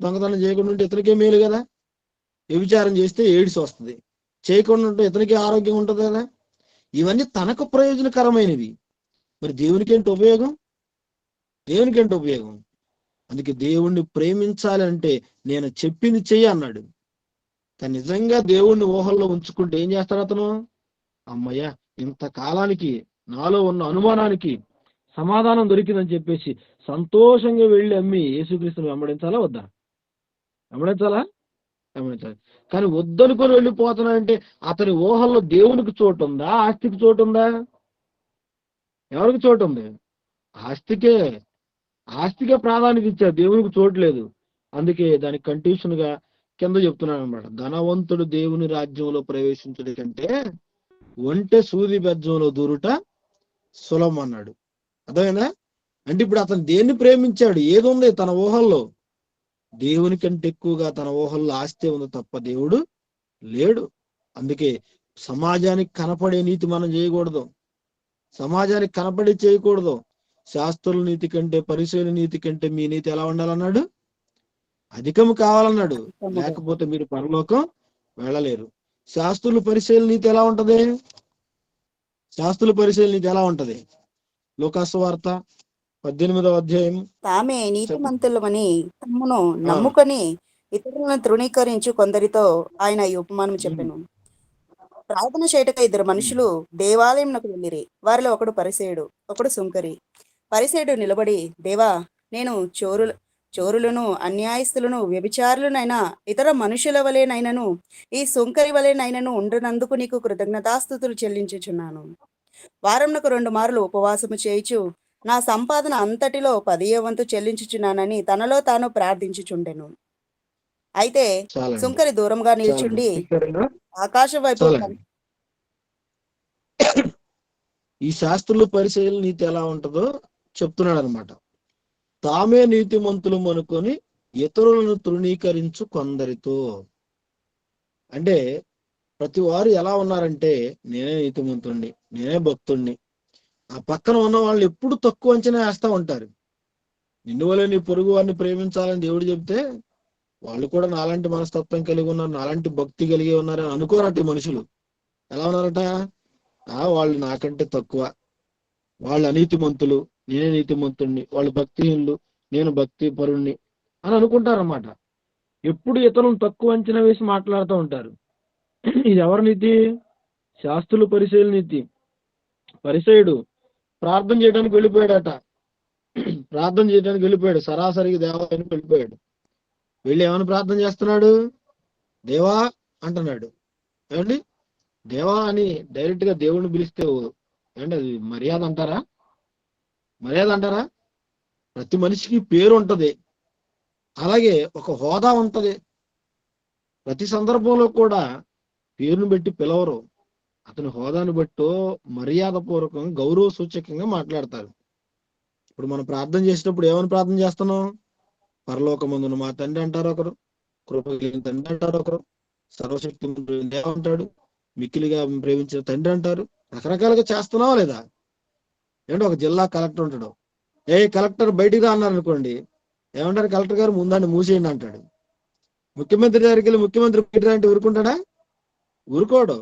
దొంగతనం చేయకుండా ఉంటే ఇతనికే మేలు కదా. వ్యభిచారం చేస్తే ఎయిడ్స్ వస్తుంది, చేయకుండా ఉంటే ఇతనికే ఆరోగ్యం ఉంటుంది కదా. ఇవన్నీ తనకు ప్రయోజనకరమైనవి. మరి దేవునికి ఏంటి ఉపయోగం? అందుకే దేవుణ్ణి ప్రేమించాలంటే నేను చెప్పింది చెయ్యి అన్నాడు. కానీ నిజంగా దేవుణ్ణి ఊహల్లో ఉంచుకుంటే ఏం చేస్తాడు అతను? అమ్మయ్య, ఇంతకాలానికి నాలో ఉన్న అనుమానానికి సమాధానం దొరికిందని చెప్పేసి సంతోషంగా వెళ్ళి అమ్మి యేసుక్రీస్తుని వెంబడించాలా వద్దా? వెంబడించాలి. కానీ వద్దనుకొని వెళ్ళిపోతున్నాడంటే అతని ఊహల్లో దేవునికి చోటు ఉందా, ఆస్తికి చోటు ఉందా? ఎవరికి చోటు ఉంది? ఆస్తికే ప్రాధాన్యత ఇచ్చారు, దేవునికి చోటు లేదు. అందుకే దానికి కంటిన్యూషన్ గా కింద చెప్తున్నాను అనమాట. ధనవంతుడు దేవుని రాజ్యంలో ప్రవేశించడం కంటే ఒంటె సూది బెజ్జంలో దూరుట సులభం అన్నాడు. అర్థమైందా? అంటే ఇప్పుడు అతను దేన్ని ప్రేమించాడు? ఏది ఉంది తన ఊహల్లో? దేవుని కంటే ఎక్కువగా తన ఊహల్లో ఆస్తి ఉంది తప్ప దేవుడు లేడు. అందుకే సమాజానికి కనపడే నీతి మనం చేయకూడదు, సమాజానికి కనపడి చేయకూడదు. శాస్త్రుల నీతి కంటే పరిశీలన నీతి కంటే మీ నీతి ఎలా ఉండాలన్నాడు? అధికము కావాలన్నాడు. లేకపోతే మీరు పరలోకం వెళ్ళలేరు. శాస్త్రుల పరిశీలన నీతి ఎలా ఉంటది? శాస్త్రుల పరిశీలన నీతి ఎలా ఉంటది? లూకాసు వార్త 18వ అధ్యాయం.
తామే నీతిమంతులమని తమ్మును నమ్ముకొని ఇతరులను తృణీకరించు కొందరితో ఆయన ఈ ఉపమానం చెప్పెను. ప్రార్థన చేయటక ఇద్దరు మనుషులు దేవాలయంకు వెళ్ళిరి. వారిలో ఒకడు పరిసేయుడు, ఒకడు సుంకరి. పరిసేయుడు నిలబడి, దేవా, నేను చోరులను, అన్యాయస్తులను, వ్యభిచారులనైనా ఇతర మనుషుల వలెనైనను ఈ సుంకరి వలెనైనను ఉండునందుకు నీకు కృతజ్ఞతాస్తుతులు చెల్లించుచున్నాను. వారంనకు 2 మార్లు ఉపవాసము చేయుచు నా సంపాదన అంతటిలో 10వ వంతు చెల్లించుచున్నానని తనలో తాను ప్రార్థించుచుండెను. అయితే సుంకరి దూరంగా నిల్చుండి ఆకాశం వైపు
ఈ శాస్త్రుల పరిశీలన నీతి ఎలా ఉంటుందో చెప్తున్నాడు అనమాట. తామే నీతిమంతులు అనుకొని ఇతరులను తృణీకరించు కొందరితో. అంటే ప్రతి వారు ఎలా ఉన్నారంటే, నేనే నీతిమంతుణ్ణి, నేనే భక్తుణ్ణి. ఆ పక్కన ఉన్న వాళ్ళు ఎప్పుడు తక్కువ అంచనా వేస్తా ఉంటారు. నిన్ను వల్ల నీ పొరుగు వారిని ప్రేమించాలని దేవుడు చెప్తే వాళ్ళు కూడా నాలాంటి మనస్తత్వం కలిగి ఉన్నారు, నాలాంటి భక్తి కలిగి ఉన్నారని అనుకోరట. మనుషులు ఎలా ఉన్నారట? వాళ్ళు నాకంటే తక్కువ, వాళ్ళు అనీతిమంతులు, నేనే నీతిమంతుణ్ణి, వాళ్ళు భక్తిహీనులు, నేను భక్తి పరుణ్ణి అని అనుకుంటారన్నమాట. ఎప్పుడు ఇతరులను తక్కువ అంచనా వేసి మాట్లాడుతూ ఉంటారు. ఇది ఎవరి నీతి? శాస్త్రులు పరిశీలన నీతి. పరిసయుడు ప్రార్థన చేయడానికి వెళ్ళిపోయాడట. ప్రార్థన చేయడానికి వెళ్ళిపోయాడు, సరాసరికి దేవాలయానికి వెళ్ళిపోయాడు. వెళ్ళి ఏమైనా ప్రార్థన చేస్తున్నాడు? దేవా అంటున్నాడు. ఏమండి, దేవా అని డైరెక్ట్ గా దేవుణ్ణి పిలిస్తే ఏమండి అది మర్యాద అంటారా? మర్యాద అంటారా? ప్రతి మనిషికి పేరు ఉంటది, అలాగే ఒక హోదా ఉంటది. ప్రతి సందర్భంలో కూడా పేరును బట్టి పిలవరు, అతని హోదాను బట్టో మర్యాద పూర్వకంగా గౌరవ సూచకంగా మాట్లాడతారు. ఇప్పుడు మనం ప్రార్థన చేసేటప్పుడు ఏమని ప్రార్థన చేస్తున్నాం? పరలోకమందున మా తండ్రి అంటారు ఒకరు, కృపగలిగిన తండ్రి అంటారు ఒకరు, సర్వశక్తి దేవ అంటాడు, మిక్కిలిగా ప్రేమించిన తండ్రి అంటారు. రకరకాలుగా చేస్తున్నావా లేదా? ఏంటో ఒక జిల్లా కలెక్టర్ ఉంటాడు, కలెక్టర్ బయటికి రా అన్నారు అనుకోండి, ఏమంటారు? కలెక్టర్ గారు ముందాన్ని మూసేయండి అంటాడు. ముఖ్యమంత్రి దగ్గరికి వెళ్ళి ముఖ్యమంత్రి బయట అంటే ఊరుకుంటాడా? ఊరుకోడు.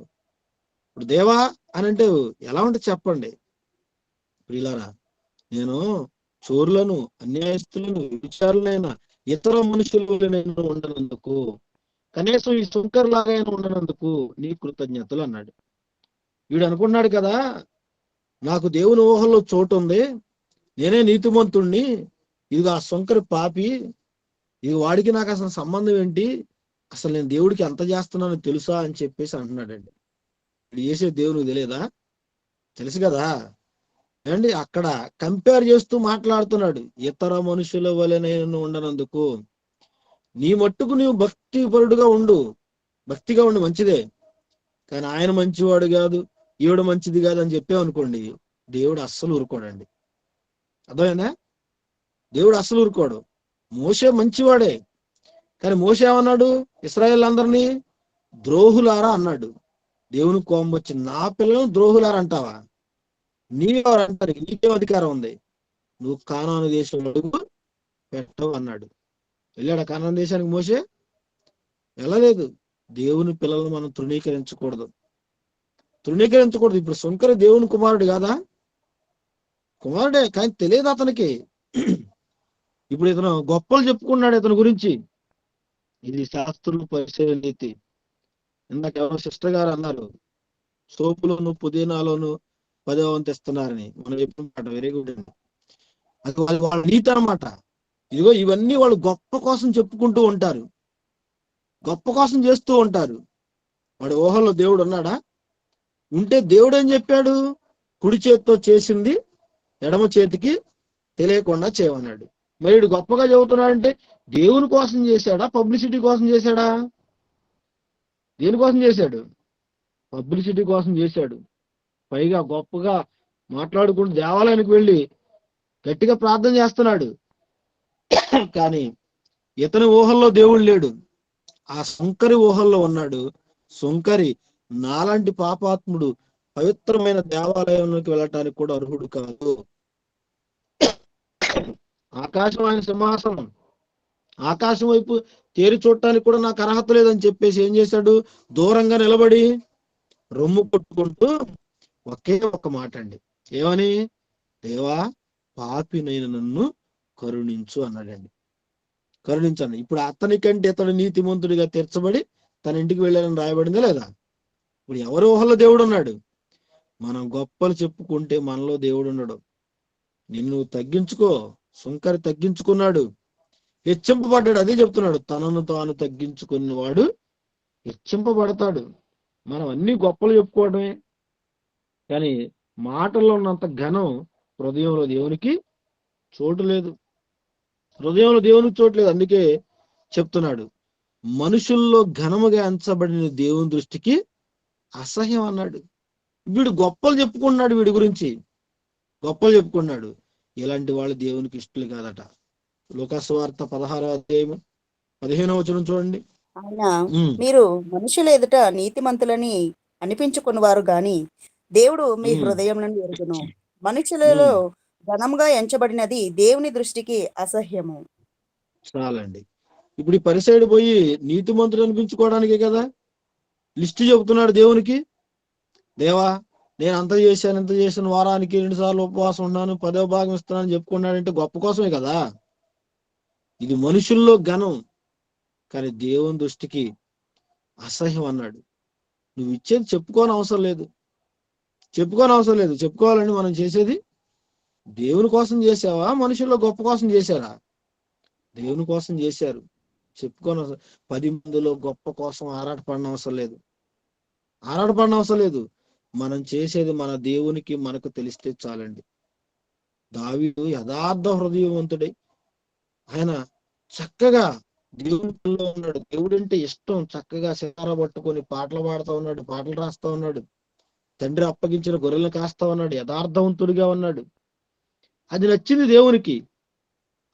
ఇప్పుడు దేవా అని అంటే ఎలా ఉంటుంది చెప్పండి? ప్రియులారా, నేను చోరులను, అన్యాయస్తులను, విచారులైన ఇతర మనుషులను ఉండనందుకు, కనీసం ఈ సుంకర్లాగా ఉండనందుకు నీ కృతజ్ఞతలు అన్నాడు. వీడు అనుకున్నాడు కదా, నాకు దేవుని ఊహల్లో చోటు ఉంది, నేనే నీతిమంతుణ్ణి, ఇది ఆ సుంకరి పాపి, ఇది వాడికి నాకు అసలు సంబంధం ఏంటి, అసలు నేను దేవుడికి ఎంత చేస్తున్నానో తెలుసా అని చెప్పేసి అంటున్నాడండి. వీడు చేసే దేవునికి తెలియదా? తెలుసు కదా. ఏమండి, అక్కడ కంపేర్ చేస్తూ మాట్లాడుతున్నాడు. ఇతర మనుషుల వలెనైనా ఉండనందుకు నీ మట్టుకు నీవు భక్తిపరుడుగా ఉండు, భక్తిగా ఉండు, మంచిదే. కానీ ఆయన మంచివాడు కాదు, ఈవిడ మంచిది కాదు అని చెప్పామనుకోండి, దేవుడు అస్సలు ఊరుకోడండి. అర్థమైందా? దేవుడు అస్సలు ఊరుకోడు. మోషే మంచివాడే, కానీ మోషే ఏమన్నాడు? ఇశ్రాయేల్ అందరినీ ద్రోహులారా అన్నాడు. దేవుని కోపం వచ్చి, నా పిల్లలను ద్రోహులారా అంటావా? నీవెవరు అంటారు? నీకేం అధికారం ఉంది? నువ్వు కానాను దేశంలో అడుగు పెట్టవు అన్నాడు. వెళ్ళాడా కానాను దేశానికి మోషే? వెళ్ళలేదు. దేవుని పిల్లలను మనం తృణీకరించకూడదు. ఇప్పుడు సుంకరి దేవుని కుమారుడు కాదా? కుమారుడే, కానీ తెలియదు అతనికి. ఇప్పుడు ఇతను గొప్పలు చెప్పుకున్నాడు ఇతని గురించి. ఇది శాస్త్రులు పరిశీలన నీతి. ఇందాక ఎవరో సిస్టర్ గారు అన్నారు, సోపులోను పుదీనాలోను 10వ వంతు ఇస్తున్నారని. మనం చెప్పిన మాట వెరీ గుడ్ అండి. అది వాళ్ళ నీతి అనమాట. ఇదిగో ఇవన్నీ వాళ్ళు గొప్ప కోసం చెప్పుకుంటూ ఉంటారు, గొప్ప కోసం చేస్తూ ఉంటారు. వాడి ఊహల్లో దేవుడు ఉన్నాడా? ఉంటే దేవుడు ఏం చెప్పాడు? కుడి చేతితో చేసింది ఎడమ చేతికి తెలియకుండా చేయమన్నాడు. మరి వీడు గొప్పగా చెబుతున్నాడంటే దేవుని కోసం చేశాడా, పబ్లిసిటీ కోసం చేశాడా? దేనికోసం చేశాడు? పబ్లిసిటీ కోసం చేశాడు. పైగా గొప్పగా మాట్లాడుకుంటూ దేవాలయానికి వెళ్ళి గట్టిగా ప్రార్థన చేస్తున్నాడు. కానీ ఇతని ఊహల్లో దేవుడు లేడు, ఆ సుంకరి ఊహల్లో ఉన్నాడు. సుంకరి నాలాంటి పాపాత్ముడు పవిత్రమైన దేవాలయంలోకి వెళ్ళటానికి కూడా అర్హుడు కాదు. ఆకాశం ఆయన సింహాసనం, ఆకాశం వైపు తేరి చూడటానికి కూడా నాకు అర్హత లేదని చెప్పేసి ఏం చేశాడు? దూరంగా నిలబడి రొమ్ము కొట్టుకుంటూ ఒకే ఒక మాట అండి, ఏమని? దేవా, పాపినైన నన్ను కరుణించు అన్నాడండి. కరుణించండి. ఇప్పుడు అతనికంటే ఇతడు నీతిమంతుడిగా తీర్చబడి తన ఇంటికి వెళ్ళాలని రాయబడిందా లేదా? ఇప్పుడు ఎవరి ఊహలో దేవుడు ఉన్నాడు? మనం గొప్పలు చెప్పుకుంటే మనలో దేవుడు ఉన్నాడు. నిన్ను తగ్గించుకో. సుంకరి తగ్గించుకున్నాడు, హెచ్చింపబడ్డాడు. అదే చెప్తున్నాడు, తనను తాను తగ్గించుకున్న వాడు హెచ్చింపబడతాడు. మనం అన్ని గొప్పలు చెప్పుకోవడమే, కానీ మాటల్లో ఉన్నంత ఘనం హృదయంలో దేవునికి చోటు లేదు. హృదయంలో దేవునికి చోటు లేదు. అందుకే చెప్తున్నాడు, మనుషుల్లో ఘనముగా ఎంచబడిన దేవుని దృష్టికి అసహ్యం అన్నాడు. వీడు గొప్పలు చెప్పుకున్నాడు, వీడి గురించి గొప్పలు చెప్పుకున్నాడు. ఇలాంటి వాళ్ళు దేవునికి ఇష్టలు కాదట. లూకాసు వార్త 16వ అధ్యాయం 15వ వచనం చూడండి.
ఆయన మీరు మనుషుల ఎదుట నీతిమంతులని అనిపించుకున్నవారు గాని దేవుడు మీ హృదయం నుండి ఎరుగును. మనుషులలో ఘనముగా ఎంచబడినది దేవుని దృష్టికి అసహ్యము.
చాలండి. ఇప్పుడు ఈ పరిసైడ్ పోయి నీతిమంతుడు అనిపించుకోవడానికే కదా లిస్టు చెబుతున్నాడు దేవునికి. దేవా, నేను అంత చేశాను, ఇంత చేశాను, వారానికి 2 సార్లు ఉపవాసం ఉన్నాను, 10వ భాగం ఇస్తున్నాను చెప్పుకున్నాడంటే గొప్ప కోసమే కదా. ఇది మనుషుల్లో ఘనం, కానీ దేవుని దృష్టికి అసహ్యం అన్నాడు. నువ్వు ఇచ్చేది చెప్పుకోని అవసరం లేదు, చెప్పుకోవాలని మనం చేసేది దేవుని కోసం చేసావా, మనుషుల్లో గొప్ప కోసం చేశారా? దేవుని కోసం చేశారు. చెప్పుకోని 10 మందిలో గొప్ప కోసం ఆరాటపడిన అవసరం లేదు. మనం చేసేది మన దేవునికి మనకు తెలిస్తే చాలండి. దావీదు యథార్థ హృదయవంతుడై ఆయన చక్కగా దేవునిలో ఉన్నాడు. దేవుడంటే ఇష్టం. చక్కగా సితార పట్టుకొని పాటలు పాడుతూ ఉన్నాడు, పాటలు రాస్తా ఉన్నాడు, తండ్రి అప్పగించిన గొర్రెలను కాస్తా ఉన్నాడు, యథార్థవంతుడిగా ఉన్నాడు. అది నచ్చింది దేవునికి.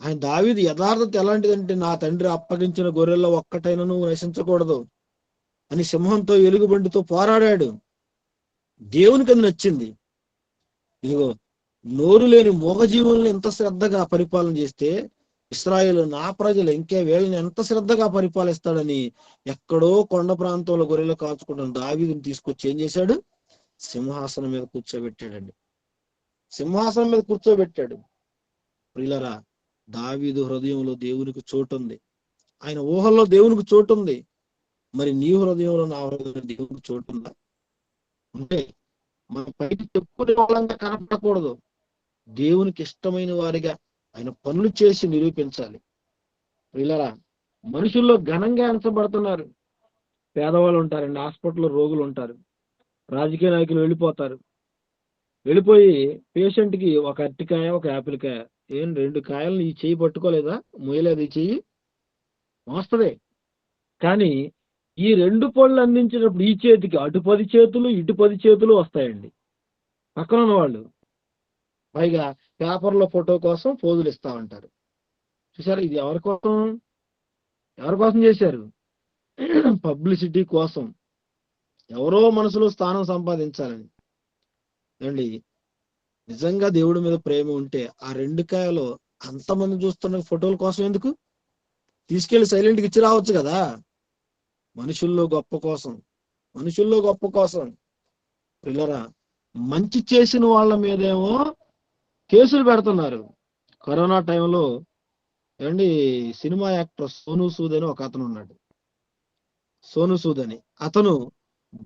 ఆయన దావీదు యథార్థత ఎలాంటిదంటే, నా తండ్రి అప్పగించిన గొర్రెల్లో ఒక్కటైనా నువ్వు నశించకూడదు అని సింహంతో ఎలుగుబంటితో పోరాడాడు. దేవునికి అది నచ్చింది. ఇదిగో, నోరు లేని మూగజీవులను ఎంత శ్రద్ధగా పరిపాలన చేస్తే ఇశ్రాయేలు నా ప్రజలు ఇంకే వీళ్ళని ఎంత శ్రద్ధగా పరిపాలిస్తాడని ఎక్కడో కొండ ప్రాంతంలో గొర్రెలు కాచుకుంటున్న దావీదుని తీసుకొచ్చి ఏం చేశాడు? సింహాసనం మీద కూర్చోబెట్టాడండి. సింహాసనం మీద కూర్చోబెట్టాడు. ప్రియులరా, దావీదు హృదయంలో దేవునికి చోటు ఉంది, ఆయన ఊహల్లో దేవునికి చోటు ఉంది. మరి నీ హృదయంలో, నా హృదయంలో దేవునికి చోటు ఉందా? అంటే మన పైకి చెప్పుకునే వాళ్ళంగా కనపడకూడదు. దేవునికి ఇష్టమైన వారిగా ఆయన పనులు చేసి నిరూపించాలి. ప్రియులరా, మనుషుల్లో ఘనంగా ఎంచబడుతున్నారు. పేదవాళ్ళు ఉంటారండి, హాస్పిటల్లో రోగులు ఉంటారు, రాజకీయ నాయకులు వెళ్ళిపోయి పేషెంట్కి ఒక అరటికాయ, ఒక యాపిల్ కాయ, 2 కాయలను ఈ చెయ్యి పట్టుకోలేదా, మోయలేదు ఈ చెయ్యి, మోస్తదే. కానీ ఈ 2 పళ్ళు అందించినప్పుడు ఈ చేతికి అటు 10 చేతులు, ఇటు 10 చేతులు వస్తాయండి పక్కన ఉన్న వాళ్ళు. పైగా పేపర్లో ఫోటో కోసం పోజులు ఇస్తా ఉంటారు. చూసారా, ఇది ఎవరి కోసం చేశారు? పబ్లిసిటీ కోసం, ఎవరో మనసులో స్థానం సంపాదించాలని. అండి, నిజంగా దేవుడి మీద ప్రేమ ఉంటే ఆ 2 కాయలు అంతమంది చూస్తున్న ఫోటోల కోసం ఎందుకు? తీసుకెళ్లి సైలెంట్గా ఇచ్చి రావచ్చు కదా. మనుషుల్లో గొప్ప కోసం. పిల్లరా, మంచి చేసిన వాళ్ళ మీదేమో కేసులు పెడుతున్నారు. కరోనా టైంలో ఏమండి, సినిమా యాక్టర్ సోనూ సూద్ అని ఒక అతను ఉన్నాడు. అతను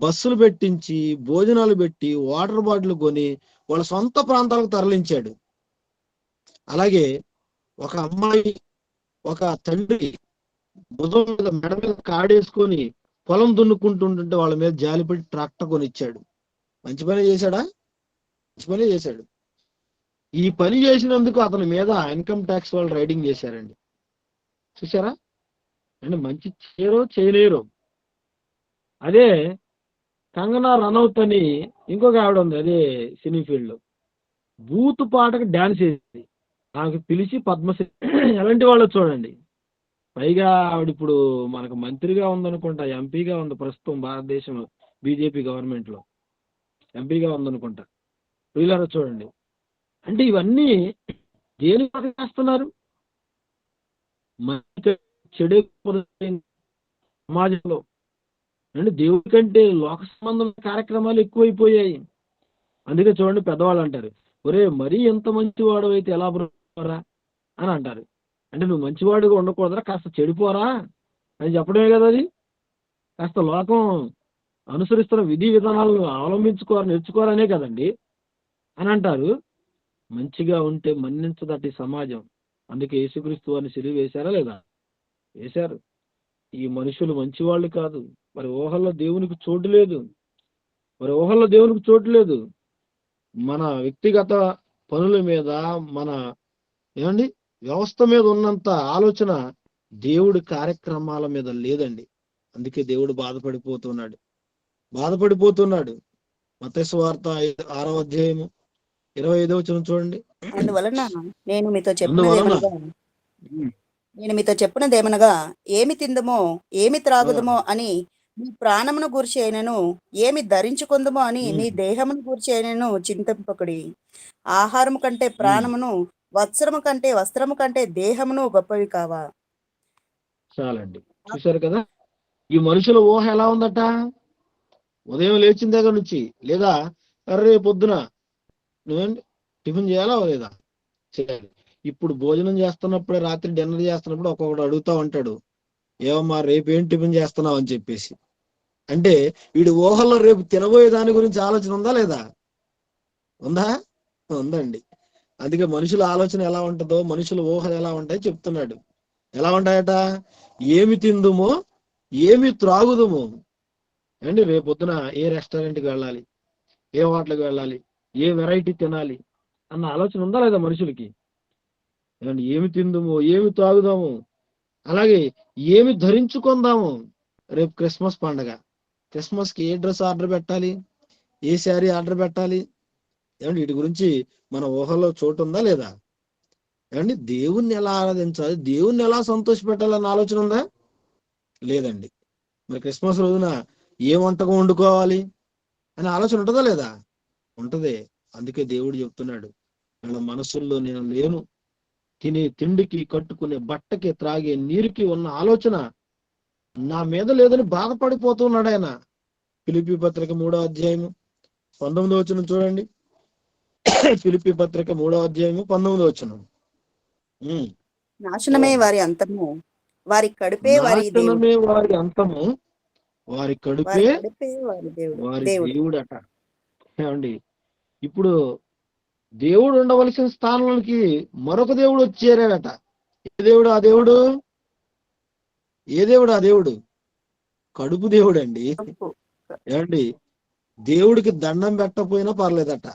బస్సులు పెట్టించి, భోజనాలు పెట్టి, వాటర్ బాటిల్ కొని వాళ్ళ సొంత ప్రాంతాలకు తరలించాడు. అలాగే ఒక అమ్మాయి, ఒక తండ్రి భుజం మీద, మెడ మీద కాడేసుకొని పొలం దున్నుకుంటుంటే వాళ్ళ మీద జాలిపడి ట్రాక్టర్ కొనిచ్చాడు. మంచి పని చేశాడా? మంచి పని చేశాడు. ఈ పని చేసినందుకు అతని మీద ఇన్కమ్ ట్యాక్స్ వాళ్ళు రైడింగ్ చేశారండి. చూసారా అంటే మంచి చేయలేరు. అదే కంగనా రనౌత్ అని ఇంకొక ఆవిడ ఉంది, అదే సినీ ఫీల్డ్ లో, బూత్ పాటకు డాన్స్ చేసింది. ఆమెకు పిలిచి పద్మశ్రీ ఎలాంటి వాళ్ళు చూడండి. పైగా ఆవిడ ఇప్పుడు మనకు మంత్రిగా ఉందనుకుంటా, ఎంపీగా ఉంది ప్రస్తుతం భారతదేశంలో. బీజేపీ గవర్నమెంట్ లో ఎంపీగా ఉందనుకుంటా. వీళ్ళారా చూడండి. అంటే ఇవన్నీ దేని కొరకు చేస్తున్నారు? మంచి చెడు సమాజంలో అంటే దేవుడి కంటే లోక సంబంధం కార్యక్రమాలు ఎక్కువైపోయాయి. అందుకే చూడండి, పెద్దవాళ్ళు అంటారు, ఒరే మరీ ఎంత మంచివాడు అయితే ఎలా బ్రతుకుతారా అని అంటారు. అంటే నువ్వు మంచివాడుగా ఉండకూడదురా, కాస్త చెడిపోరా అని చెప్పడమే కదా అది. కాస్త లోకం అనుసరిస్తున్న విధి విధానాలను నేర్చుకోవాలనే కదండి అని అంటారు. మంచిగా ఉంటే మన్నించదటి సమాజం. అందుకే యేసుక్రీస్తు వారిని సిలువ వేశారా లేదా? వేశారు. ఈ మనుషులు మంచివాళ్ళు కాదు. మరి ఊహల్లో దేవునికి చోటు లేదు. మన వ్యక్తిగత పనుల మీద, మన ఏమండి వ్యవస్థ మీద ఉన్నంత ఆలోచన దేవుడి కార్యక్రమాల మీద లేదండి. అందుకే దేవుడు బాధపడిపోతున్నాడు. మత్తయి సువార్త 6వ అధ్యాయము 25వ వచనం చూడండి.
అందువలన నేను మీతో
అందువలన
చెప్పినదేమనగా ఏమి తిందుమో ఏమి త్రాగుదమో అని మీ ప్రాణమును గూర్చి అయినను, ఏమి ధరించుకుందుమో అని మీ దేహమును గూర్చి అయినను చింతింపకుడి. ఆహారము కంటే ప్రాణమును, వస్త్రము కంటే దేహమును గొప్పవి కావా?
చాలండి. చూశారు కదా, ఈ మనుషుల ఊహ ఎలా ఉందట? ఉదయం లేచిన దగ్గర నుంచి, లేదా రేపు పొద్దున నువ్వేంటి టిఫిన్ చేయాలా లేదా? చేయాలి. ఇప్పుడు భోజనం చేస్తున్నప్పుడే, రాత్రి డిన్నర్ చేస్తున్నప్పుడు ఒక్కొక్కడు అడుగుతా ఉంటాడు, ఏమమ్మా రేపు ఏం టిఫిన్ చేస్తున్నావు అని చెప్పేసి. అంటే వీడి ఊహల్లో రేపు తినబోయే దాని గురించి ఆలోచన ఉందా లేదా? ఉందండి. అందుకే మనుషుల ఆలోచన ఎలా ఉంటుందో, మనుషుల ఊహలు ఎలా ఉంటాయో చెప్తున్నాడు. ఎలా ఉంటాయట? ఏమి తిందుమో ఏమి త్రాగుదుమో. అండి రేపొద్దున ఏ రెస్టారెంట్కి వెళ్ళాలి, ఏ హోటల్కి వెళ్ళాలి, ఏ వెరైటీ తినాలి అన్న ఆలోచన ఉందా లేదా మనుషులకి? ఏమి తిందుమో ఏమి తాగుదాము, అలాగే ఏమి ధరించుకుందాము. రేపు క్రిస్మస్ పండగ. క్రిస్మస్కి ఏ డ్రెస్ ఆర్డర్ పెట్టాలి, ఏ శారీ ఆర్డర్ పెట్టాలి, ఏమండి వీటి గురించి మన ఊహలో చోటు ఉందా లేదా? ఏమండి దేవుణ్ణి ఎలా ఆరాధించాలి, దేవుణ్ణి ఎలా సంతోష పెట్టాలన్న ఆలోచన ఉందా? లేదండి. మరి క్రిస్మస్ రోజున ఏ వంటకం వండుకోవాలి అనే ఆలోచన ఉంటుందా లేదా? ఉంటదే. అందుకే దేవుడు చెప్తున్నాడు, వాళ్ళ మనసుల్లో నేను లేను. తినే తిండికి, కట్టుకునే బట్టకి, త్రాగే నీరుకి ఉన్న ఆలోచన నా మీద లేదని బాధపడిపోతున్నాడు ఆయన. ఫిలిప్పీ పత్రిక 3వ అధ్యాయము 19వ వచనం చూడండి. ఫిలిప్పీ పత్రిక 3వ అధ్యాయము 19వ వచనం.
నాశనమే వారి అంతము, వారి కడుపే వారి
అంతము, వారి కడుపే వారి దేవుడట. ఏమండి ఇప్పుడు దేవుడు ఉండవలసిన స్థానంలోకి మరొక దేవుడు వచ్చి చేరాడట. ఏ దేవుడు ఆ దేవుడు? కడుపు దేవుడు అండి. ఏమండి దేవుడికి దండం పెట్టకపోయినా పర్లేదట,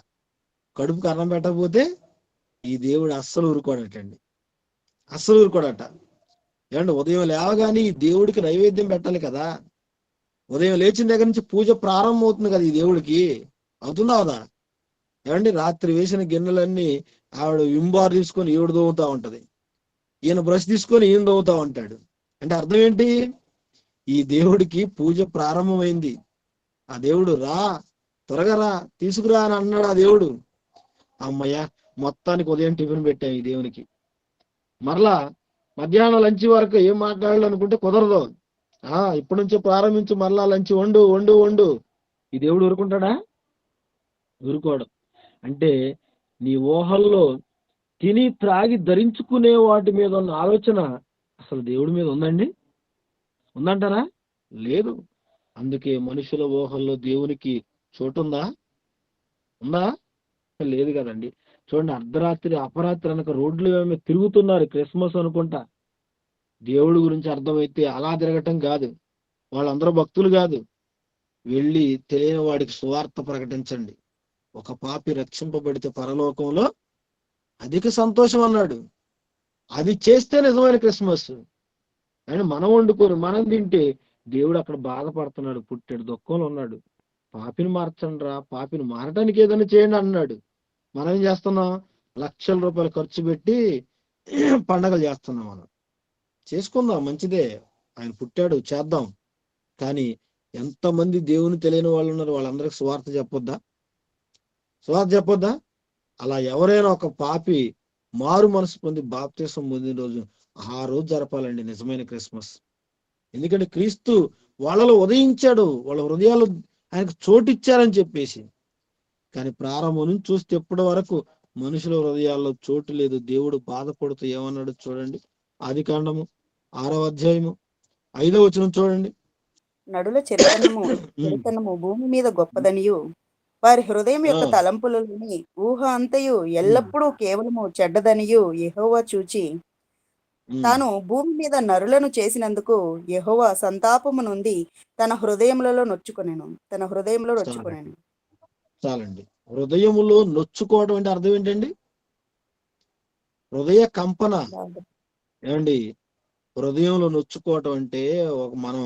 కడుపుకి అన్నం పెట్టకపోతే ఈ దేవుడు అస్సలు ఊరుకోడట. ఏమండి ఉదయం లేవగానే ఈ దేవుడికి నైవేద్యం పెట్టాలి కదా. ఉదయం లేచిన దగ్గర నుంచి పూజ ప్రారంభం అవుతుంది కదా ఈ దేవుడికి. అవుతుందా అవుదా? ఏమండి రాత్రి వేసిన గిన్నెలన్నీ ఆవిడ వింబార్ తీసుకొని ఈవిడ దోవుతా ఉంటది, ఈయన బ్రష్ తీసుకొని ఈయన దోవుతా ఉంటాడు. అంటే అర్థం ఏంటి? ఈ దేవుడికి పూజ ప్రారంభమైంది. ఆ దేవుడు త్వరగా రా తీసుకురా అని అన్నాడు ఆ దేవుడు. అమ్మయ్య మొత్తానికి ఉదయం టిఫిన్ పెట్టాం ఈ దేవునికి. మరలా మధ్యాహ్నం లంచ్ వరకు ఏం మాట్లాడాలనుకుంటే కుదరదు. ఇప్పటి నుంచో ప్రారంభించు, మరలా లంచ్ వండు. ఈ దేవుడు ఊరుకుంటాడా? ఊరుకోడు. అంటే నీ ఊహల్లో తిని త్రాగి ధరించుకునే వాటి మీద ఉన్న ఆలోచన అసలు దేవుడి మీద ఉందంటారా? లేదు. అందుకే మనుషుల ఊహల్లో దేవునికి చోటుందా? లేదు కదండి. చూడండి, అర్ధరాత్రి అపరాత్రి అనక రోడ్లు ఏమో తిరుగుతున్నారు క్రిస్మస్ అనుకుంటా. దేవుడి గురించి అర్థమైతే అలా తిరగటం కాదు. వాళ్ళందరూ భక్తులు కాదు. వెళ్ళి తెలియని వాడికి సువార్త ప్రకటించండి. ఒక పాపి రక్షింపబడితే పరలోకంలో అధిక సంతోషం అన్నాడు. అది చేస్తే నిజమైన క్రిస్మస్. అని మనం వండుకొని మనం తింటే దేవుడు అక్కడ బాధపడుతున్నాడు, పుట్టాడు, దుఃఖంలో ఉన్నాడు. పాపిని మార్చండి రా, పాపిని మారటానికి ఏదైనా చేయండి అన్నాడు. మనం ఏం చేస్తున్నాం? లక్షల రూపాయలు ఖర్చు పెట్టి పండగలు చేస్తున్నాం. మనం చేసుకుందాం, మంచిదే, ఆయన పుట్టాడు, చేద్దాం. కానీ ఎంతమంది దేవుని తెలియని వాళ్ళు ఉన్నారు, వాళ్ళందరికి సువార్త చెప్పొద్దా? సువార్త చెప్పొద్దా? అలా ఎవరైనా ఒక పాపి మారు మనసు పొంది బాప్తీసం పొందిన రోజు ఆ రోజు జరపాలండి నిజమైన క్రిస్మస్. ఎందుకంటే క్రీస్తు వాళ్ళలో ఉదయించాడు, వాళ్ళ హృదయాలు ఆయనకు చోటిచ్చారని చెప్పేసి. కానీ ప్రారంభం నుంచి చూస్తే ఎప్పటి వరకు మనుషుల హృదయాల్లో చోటు లేదు. దేవుడు బాధపడుతూ ఏమన్నాడు చూడండి, ఆదికాండము 6వ అధ్యాయము 5వ వచనం చూడండి.
నడుల చెడుతనము భూమి మీద గొప్పదనియు, వారి హృదయం యొక్క తలంపులలోని ఊహ అంతయు ఎల్లప్పుడూ కేవలము చెడ్డదనియు యెహోవా చూచి, తాను భూమి మీద నరులను చేసినందుకు యెహోవా సంతాపము నుండి తన హృదయంలో నొచ్చుకొనెను.
చాలండి. హృదయములో నొచ్చుకోవడం అంటే అర్థం ఏంటండి? హృదయ కంపన. ఏమండి, హృదయంలో నొచ్చుకోవటం అంటే మనం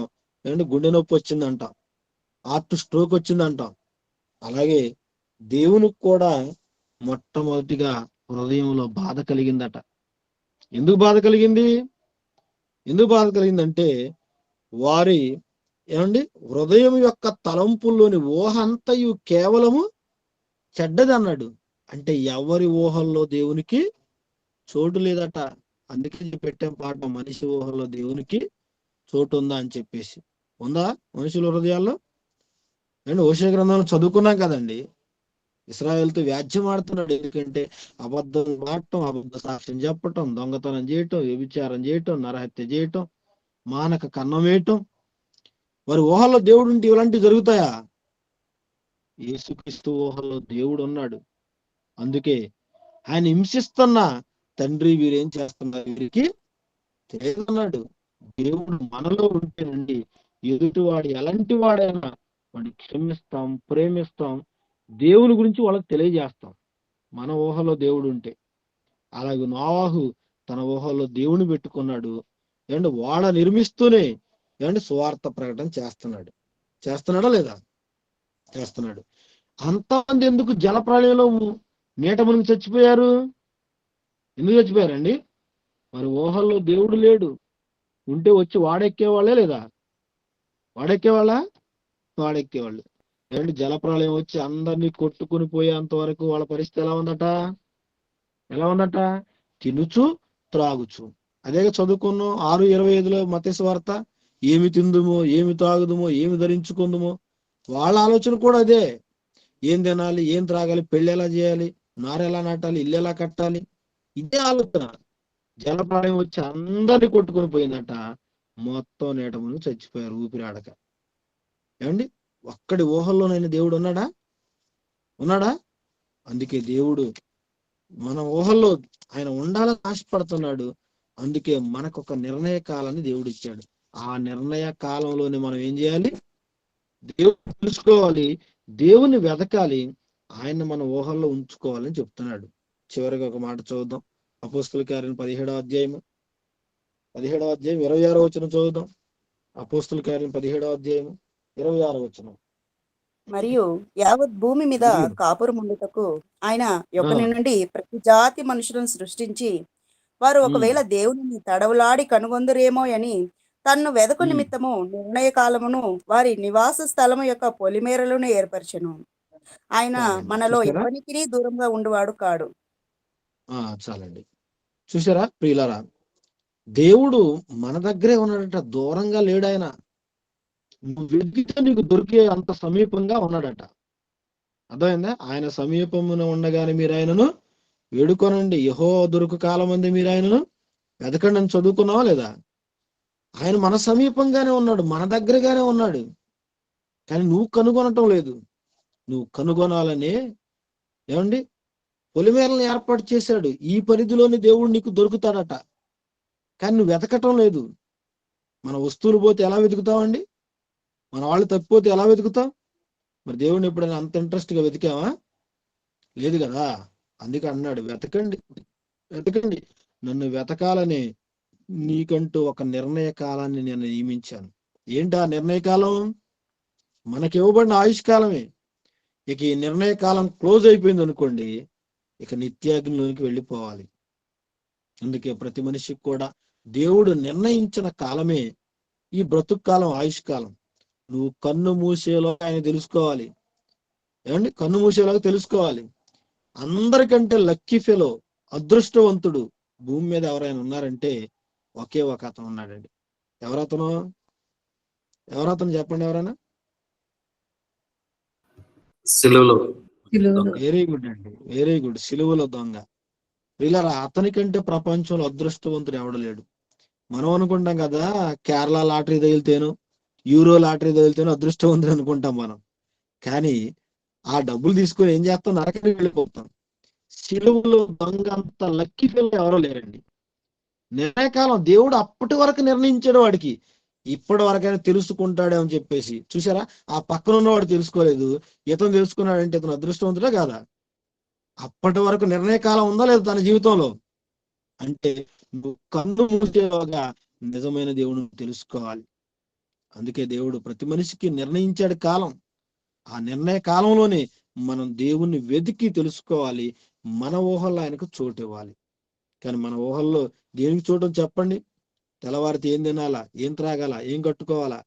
ఏమండి గుండె నొప్పి వచ్చిందంట, హార్ట్ స్ట్రోక్ వచ్చిందంట. అలాగే దేవునికి కూడా మొట్టమొదటిగా హృదయంలో బాధ కలిగిందట. ఎందుకు బాధ కలిగిందంటే వారి ఏమండి హృదయం యొక్క తలంపుల్లోని ఊహ అంతయు కేవలము చెడ్డది అన్నాడు. అంటే ఎవరి ఊహల్లో దేవునికి చోటు లేదట. అందుకే పెట్టాం పాట, మనిషి ఊహల్లో దేవునికి చోటు ఉందా అని చెప్పేసి. ఉందా మనుషుల హృదయాల్లో? అండ్ హోషేయ గ్రంథంలో చదువుకున్నాం కదండి, ఇశ్రాయేలుతో వ్యాజ్యం ఆడుతున్నాడు. ఎందుకంటే అబద్ధం ఆడటం, అబద్ధ సాక్ష్యం చెప్పటం, దొంగతనం చేయటం, వ్యభిచారం చేయటం, నరహత్య చేయటం, మానక కన్నం వేయటం. వారి ఊహల్లో దేవుడు ఉంటే ఇలాంటివి జరుగుతాయా? యేసుక్రీస్తు ఊహల్లో దేవుడు ఉన్నాడు. అందుకే ఆయన హింసిస్తున్న తండ్రి వీరేం చేస్తున్నారు వీరికి తెలియదన్నాడు. దేవుడు మనలో ఉంటేనండి ఎదుటివాడు ఎలాంటి వాడైనా వాడిని క్షమిస్తాం, ప్రేమిస్తాం, దేవుని గురించి వాళ్ళకి తెలియజేస్తాం మన ఊహలో దేవుడు ఉంటే. అలాగే నోవాహు తన ఊహలో దేవుని పెట్టుకున్నాడు. ఏమంటే వాడ నిర్మిస్తూనే ఏమంటే సువార్త ప్రకటన చేస్తున్నాడా లేదా? చేస్తున్నాడు. అంతమంది ఎందుకు జలప్రళయంలో నీట మునిగి చచ్చిపోయారు? ఎందుకు చచ్చిపోయారండి? మరి ఊహల్లో దేవుడు లేడు. ఉంటే వచ్చి వాడెక్కేవాళ్ళే లేదా? వాడెక్కేవాళ్ళు. ఏమంటే జలప్రళయం వచ్చి అందరినీ కొట్టుకుని పోయేంత వరకు వాళ్ళ పరిస్థితి ఎలా ఉందట? తినుచు త్రాగుచు. అదే చదువుకున్నాం 6:25 మత్తయి సువార్త. ఏమి తిందుమో, ఏమి తాగుదుమో, ఏమి ధరించుకుందుమో. వాళ్ళ ఆలోచన కూడా అదే. ఏం తినాలి, ఏం త్రాగాలి, పెళ్లి ఎలా చేయాలి, నారు ఎలా నాటాలి, ఇల్లు ఎలా కట్టాలి, ఇదే ఆలోచన. జలప్రళయం వచ్చి అందరినీ కొట్టుకొని పోయిందట. మొత్తం నీట మునిగి చచ్చిపోయారు ఊపిరాడక. ఏమండి, ఒక్కడి ఊహల్లోనైనా దేవుడు ఉన్నాడా? అందుకే దేవుడు మన ఊహల్లో ఆయన ఉండాలని ఆశపడుతున్నాడు. అందుకే మనకొక నిర్ణయ కాలాన్ని దేవుడు ఇచ్చాడు. ఆ నిర్ణయ కాలంలోనే మనం ఏం చేయాలి? దేవుని తెలుసుకోవాలి, దేవుని వెతకాలి, ఆయన మన ఊహల్లో ఉంచుకోవాలని చెప్తున్నాడు. చివరిగా ఒక మాట చూద్దాం. అపోస్తలుల కార్యం 17వ అధ్యాయం 26వ వచనం చదువుదాం. అపోస్తలుల కార్యం 17వ అధ్యాయం 26వ వచనం.
మరియు యావత్ భూమి మీద కాపురముండుటకు ఆయన యొక్కని నుండి ప్రతి జాతి మనుషులను సృష్టించి, వారు ఒకవేళ దేవుని తడవులాడి కనుగొందురేమో అని తన్ను వెదకు నిమిత్తము నిర్ణయ కాలమును వారి నివాస స్థలము యొక్క పొలిమేరలను ఏర్పరచెను. ఆయన మనలో ఎవరికి దూరంగా ఉండువాడు కాడు.
చాలండి. చూసారా ప్రియులారా, దేవుడు మన దగ్గరే ఉన్నాడట, దూరంగా లేడు. ఆయన నువ్వు వెతికితే నీకు దొరికే అంత సమీపంగా ఉన్నాడట. అర్థమైందా? ఆయన సమీపమున ఉండగానే మీరు ఆయనను వేడుకోనండి. యెహోవా దొరుకు కాలం అంది మీరు ఆయనను వెతకండి అని చదువుకున్నావా లేదా? ఆయన మన సమీపంగానే ఉన్నాడు, మన దగ్గరగానే ఉన్నాడు. కానీ నువ్వు కనుగొనటం లేదు. నువ్వు కనుగొనాలనే ఏమండి పొలిమేరలను ఏర్పాటు చేశాడు. ఈ పరిధిలోని దేవుడు నీకు దొరుకుతాడట. కానీ నువ్వు వెతకటం లేదు. మన వస్తువులు పోతే ఎలా వెతుకుతావండి? మన వాళ్ళు తప్పిపోతే ఎలా వెతుకుతాం? మరి దేవుడిని ఎప్పుడైనా అంత ఇంట్రెస్ట్ గా వెతికావా? లేదు కదా. అందుకే అన్నాడు, వెతకండి, నన్ను వెతకాలని నీకంటూ ఒక నిర్ణయ కాలాన్ని నేను నియమించాను. ఏంటి ఆ నిర్ణయ కాలం? మనకి ఇవ్వబడిన ఆయుష్కాలమే. ఇక ఈ నిర్ణయ కాలం క్లోజ్ అయిపోయింది అనుకోండి, ఇక నిత్యాగ్నిలోనికి వెళ్ళిపోవాలి. అందుకే ప్రతి మనిషికి కూడా దేవుడు నిర్ణయించిన కాలమే ఈ బ్రతుకు కాలం, ఆయుష్కాలం. నువ్వు కన్ను మూసేలో ఆయన తెలుసుకోవాలి. ఏమండి, కన్ను మూసేలాగా తెలుసుకోవాలి. అందరికంటే లక్కీ ఫెలో, అదృష్టవంతుడు భూమి మీద ఎవరైనా ఉన్నారంటే ఒకే ఒక అతను ఉన్నాడండి. ఎవరతను? చెప్పండి ఎవరైనా.
సిలువలో.
వెరీ గుడ్ అండి, వెరీ గుడ్. సిలువలో దొంగ. వీళ్ళరా, అతనికంటే ప్రపంచంలో అదృష్టవంతుడు ఎవడు లేడు. మనం అనుకుంటాం కదా, కేరళ లాటరీ తగిలితేను, యూరో లాటరీ తగిలితేను అదృష్టవంతుడు అనుకుంటాం మనం. కానీ ఆ డబ్బులు తీసుకొని ఏం చేస్తాం? నరకానికి వెళ్ళిపోతాం. సిలువలో దొంగ అంత లక్కీ ఫెలో ఎవరో లేరండి. నిర్ణయకాలం దేవుడు అప్పటి వరకు నిర్ణయించాడు వాడికి, ఇప్పటి వరకైనా తెలుసుకుంటాడే అని చెప్పేసి. చూసారా, ఆ పక్కన ఉన్నవాడు తెలుసుకోలేదు, ఇతను తెలుసుకున్నాడంటే ఇతను అదృష్టవంతుడే కాదా? అప్పటి వరకు నిర్ణయకాలం ఉందా లేదా తన జీవితంలో? అంటే నువ్వు కన్ను మూసేలోగా నిజమైన దేవుడు తెలుసుకోవాలి. అందుకే దేవుడు ప్రతి మనిషికి నిర్ణయించాడు కాలం. ఆ నిర్ణయ కాలంలోనే మనం దేవుణ్ణి వెతికి తెలుసుకోవాలి. మన ఊహల్లో ఆయనకు చోటు ఇవ్వాలి. కానీ మన ఊహల్లో దేనికి చోటు చెప్పండి? తెల్లవారితే ఏం తినాలా, ఏం త్రాగాల, ఏం కట్టుకోవాలా,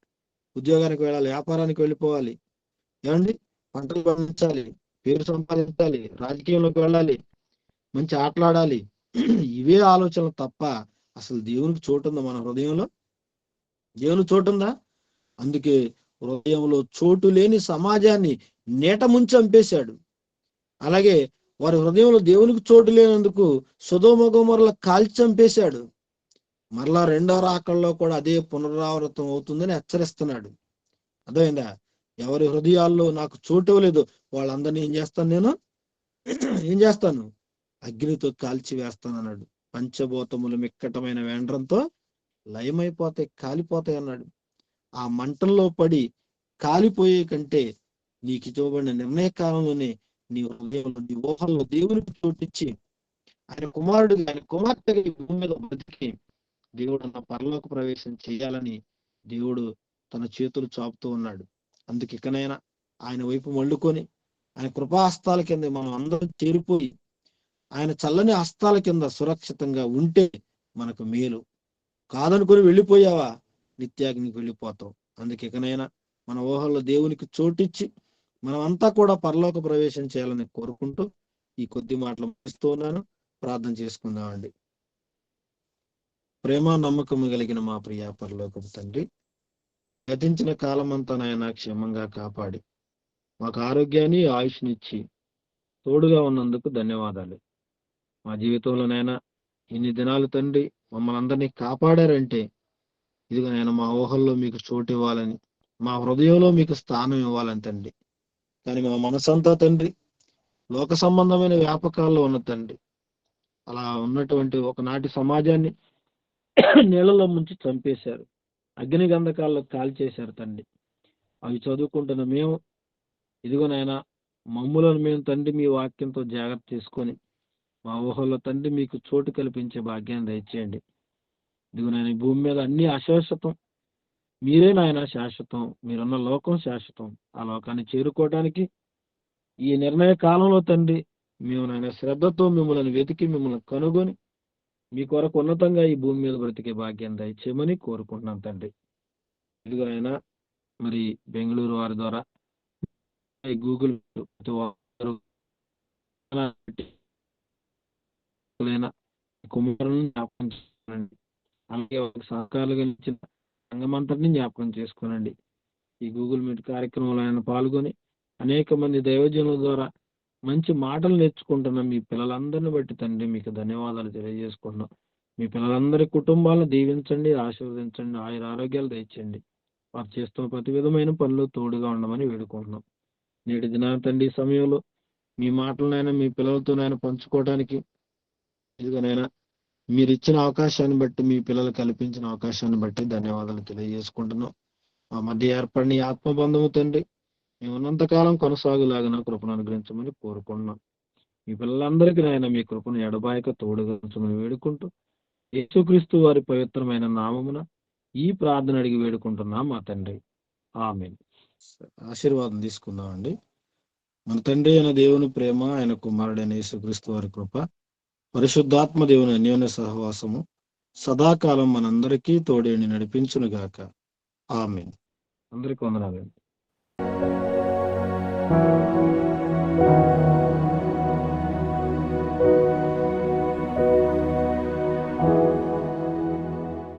ఉద్యోగానికి వెళ్ళాలి, వ్యాపారానికి వెళ్ళిపోవాలి, ఏమండి, పంటలు పండించాలి, పేరు సంపాదించాలి, రాజకీయంలోకి వెళ్ళాలి, మంచి ఆటలాడాలి. ఇవే ఆలోచనలు తప్ప అసలు దేవునికి చోటు ఉందా మన హృదయంలో? దేవునికి చోటు ఉందా? అందుకే హృదయంలో చోటు లేని సమాజాన్ని నీట ముంచి చంపేశాడు. అలాగే వారి హృదయంలో దేవునికి చోటు లేనందుకు సొదొమ గొమొర్రా కాల్చి చంపేశాడు. మరలా రెండో రాకల్లో కూడా అదే పునరావృతం అవుతుందని హెచ్చరిస్తున్నాడు. అర్థమైందా? ఎవరి హృదయాల్లో నాకు చోటు ఇవ్వలేదు వాళ్ళందరినీ ఏం చేస్తాను? నేను ఏం చేస్తాను? అగ్నితో కాల్చి వేస్తాను అన్నాడు. పంచభూతములు మిక్కటమైన వేండ్రంతో లయమైపోతాయి, కాలిపోతాయి అన్నాడు. ఆ మంటల్లో పడి కాలిపోయే కంటే నీకు ఇవ్వబడిన నిర్ణయ కాలంలోనే నీ హృదయంలో, నీ ఊహల్లో దేవునికి చోటిచ్చి ఆయన కుమారుడిగా, ఆయన కుమార్తెగా ఈ భూమి మీద బతికి దేవుడు అన్న పరలోక ప్రవేశం చేయాలని దేవుడు తన చేతులు చాపుతూ ఉన్నాడు. అందుకు ఇకనైనా ఆయన వైపు మళ్ళుకొని ఆయన కృపాహస్తాల కింద మనం అందరం చేరిపోయి ఆయన చల్లని హస్తాల కింద సురక్షితంగా ఉంటే మనకు మేలు. కాదనుకొని వెళ్ళిపోయావా, నిత్యాగ్నికి వెళ్ళిపోతావు. అందుకే ఇకనైనా మన ఊహల్లో దేవునికి చోటిచ్చి మనమంతా కూడా పరలోక ప్రవేశం చేయాలని కోరుకుంటూ ఈ కొద్ది మాటలు ముగిస్తూ ఉన్నాను. ప్రార్థన చేసుకుందామండి. ప్రేమ నమ్మకము కలిగిన మా ప్రియ పరలోకపు తండ్రి, గతించిన కాలమంతా నాయన క్షేమంగా కాపాడి మాకు ఆరోగ్యాన్ని, ఆయుష్నిచ్చి తోడుగా ఉన్నందుకు ధన్యవాదాలు. మా జీవితంలోనైనా ఇన్ని దినాలు తండ్రి మమ్మల్ని అందరినీ కాపాడారంటే ఇదిగో నేను మా ఊహల్లో మీకు చోటు ఇవ్వాలని, మా హృదయంలో మీకు స్థానం ఇవ్వాలని తండ్రి. కానీ మా మనసంతా తండ్రి లోక సంబంధమైన వ్యాపకాల్లో ఉన్న తండ్రి, అలా ఉన్నటువంటి ఒకనాటి సమాజాన్ని నీళ్ళలో ముంచి చంపేశారు, అగ్ని గంధకాల్లో కాల్చేశారు తండ్రి. అవి చదువుకుంటున్న మేము ఇదిగో నాయన మమ్ములను మేము తండ్రి మీ వాక్యంతో జాగ్రత్త చేసుకొని మా ఊహల్లో తండ్రి మీకు చోటు కల్పించే భాగ్యాన్ని దయచేయండి. ఇదిగో నాయన ఈ భూమి మీద అన్ని అశాశ్వతం, మీరే నాయన శాశ్వతం, మీరున్న లోకం శాశ్వతం. ఆ లోకాన్ని చేరుకోవడానికి ఈ నిర్ణయ కాలంలో తండ్రి మేము నాయన శ్రద్ధతో మిమ్మల్ని వెతికి మిమ్మల్ని కనుగొని మీ కొరకు ఉన్నతంగా ఈ భూమి మీద బ్రతికే భాగ్యాన్ని దయచేయమని కోరుకుంటున్నాం తండ్రి. ఇదిగో నాయన మరి బెంగళూరు వారి ద్వారా గూగుల్ కుమారులను జ్ఞాపకం చేసుకోనండి. అలాగే సహకారాలుగా ఇచ్చిన సంఘమంతటిని జ్ఞాపకం చేసుకోనండి. ఈ గూగుల్ మీట్ కార్యక్రమంలో ఆయన పాల్గొని అనేక మంది దైవజనుల ద్వారా మంచి మాటలు నేర్చుకుంటున్న మీ పిల్లలందరిని బట్టి తండ్రి మీకు ధన్యవాదాలు తెలియజేసుకుంటున్నాం. మీ పిల్లలందరి కుటుంబాలను దీవించండి, ఆశీర్వదించండి, ఆయుర ఆరోగ్యాలు దయచేయండి. వారు చేస్తున్న ప్రతి విధమైన పనులు తోడుగా ఉండమని వేడుకుంటున్నాం. నేటి దినాన తండ్రి సమయంలో మీ మాటలనైనా మీ పిల్లలతోనైనా పంచుకోవడానికి ఇదిగోనైనా మీరు ఇచ్చిన అవకాశాన్ని బట్టి, మీ పిల్లలు కల్పించిన అవకాశాన్ని బట్టి ధన్యవాదాలు తెలియజేసుకుంటున్నాం. మా మధ్య ఏర్పడిన ఆత్మబంధము తండ్రి మేము ఉన్నంతకాలం కొనసాగులాగిన కృపను అనుగ్రహించమని కోరుకుంటున్నాం. మీ పిల్లలందరికీ నాయన మీ కృపను ఎడబాయక తోడుగా ఉంచమని వేడుకుంటూ యేసుక్రీస్తు వారి పవిత్రమైన నామమున ఈ ప్రార్థన అడిగి వేడుకుంటున్నాం మా తండ్రి, ఆమేన్. ఆశీర్వాదం తీసుకుందామండి. మన తండ్రి అయిన దేవుని ప్రేమ, ఆయన కుమారుడైన యేసుక్రీస్తు వారి కృప, పరిశుద్ధాత్మ దేవుని అన్యోన్య సహవాసము సదాకాలం మనందరికీ తోడేని నడిపించునుగాక. ఆమేన్. అందరికీ వందనాలండి.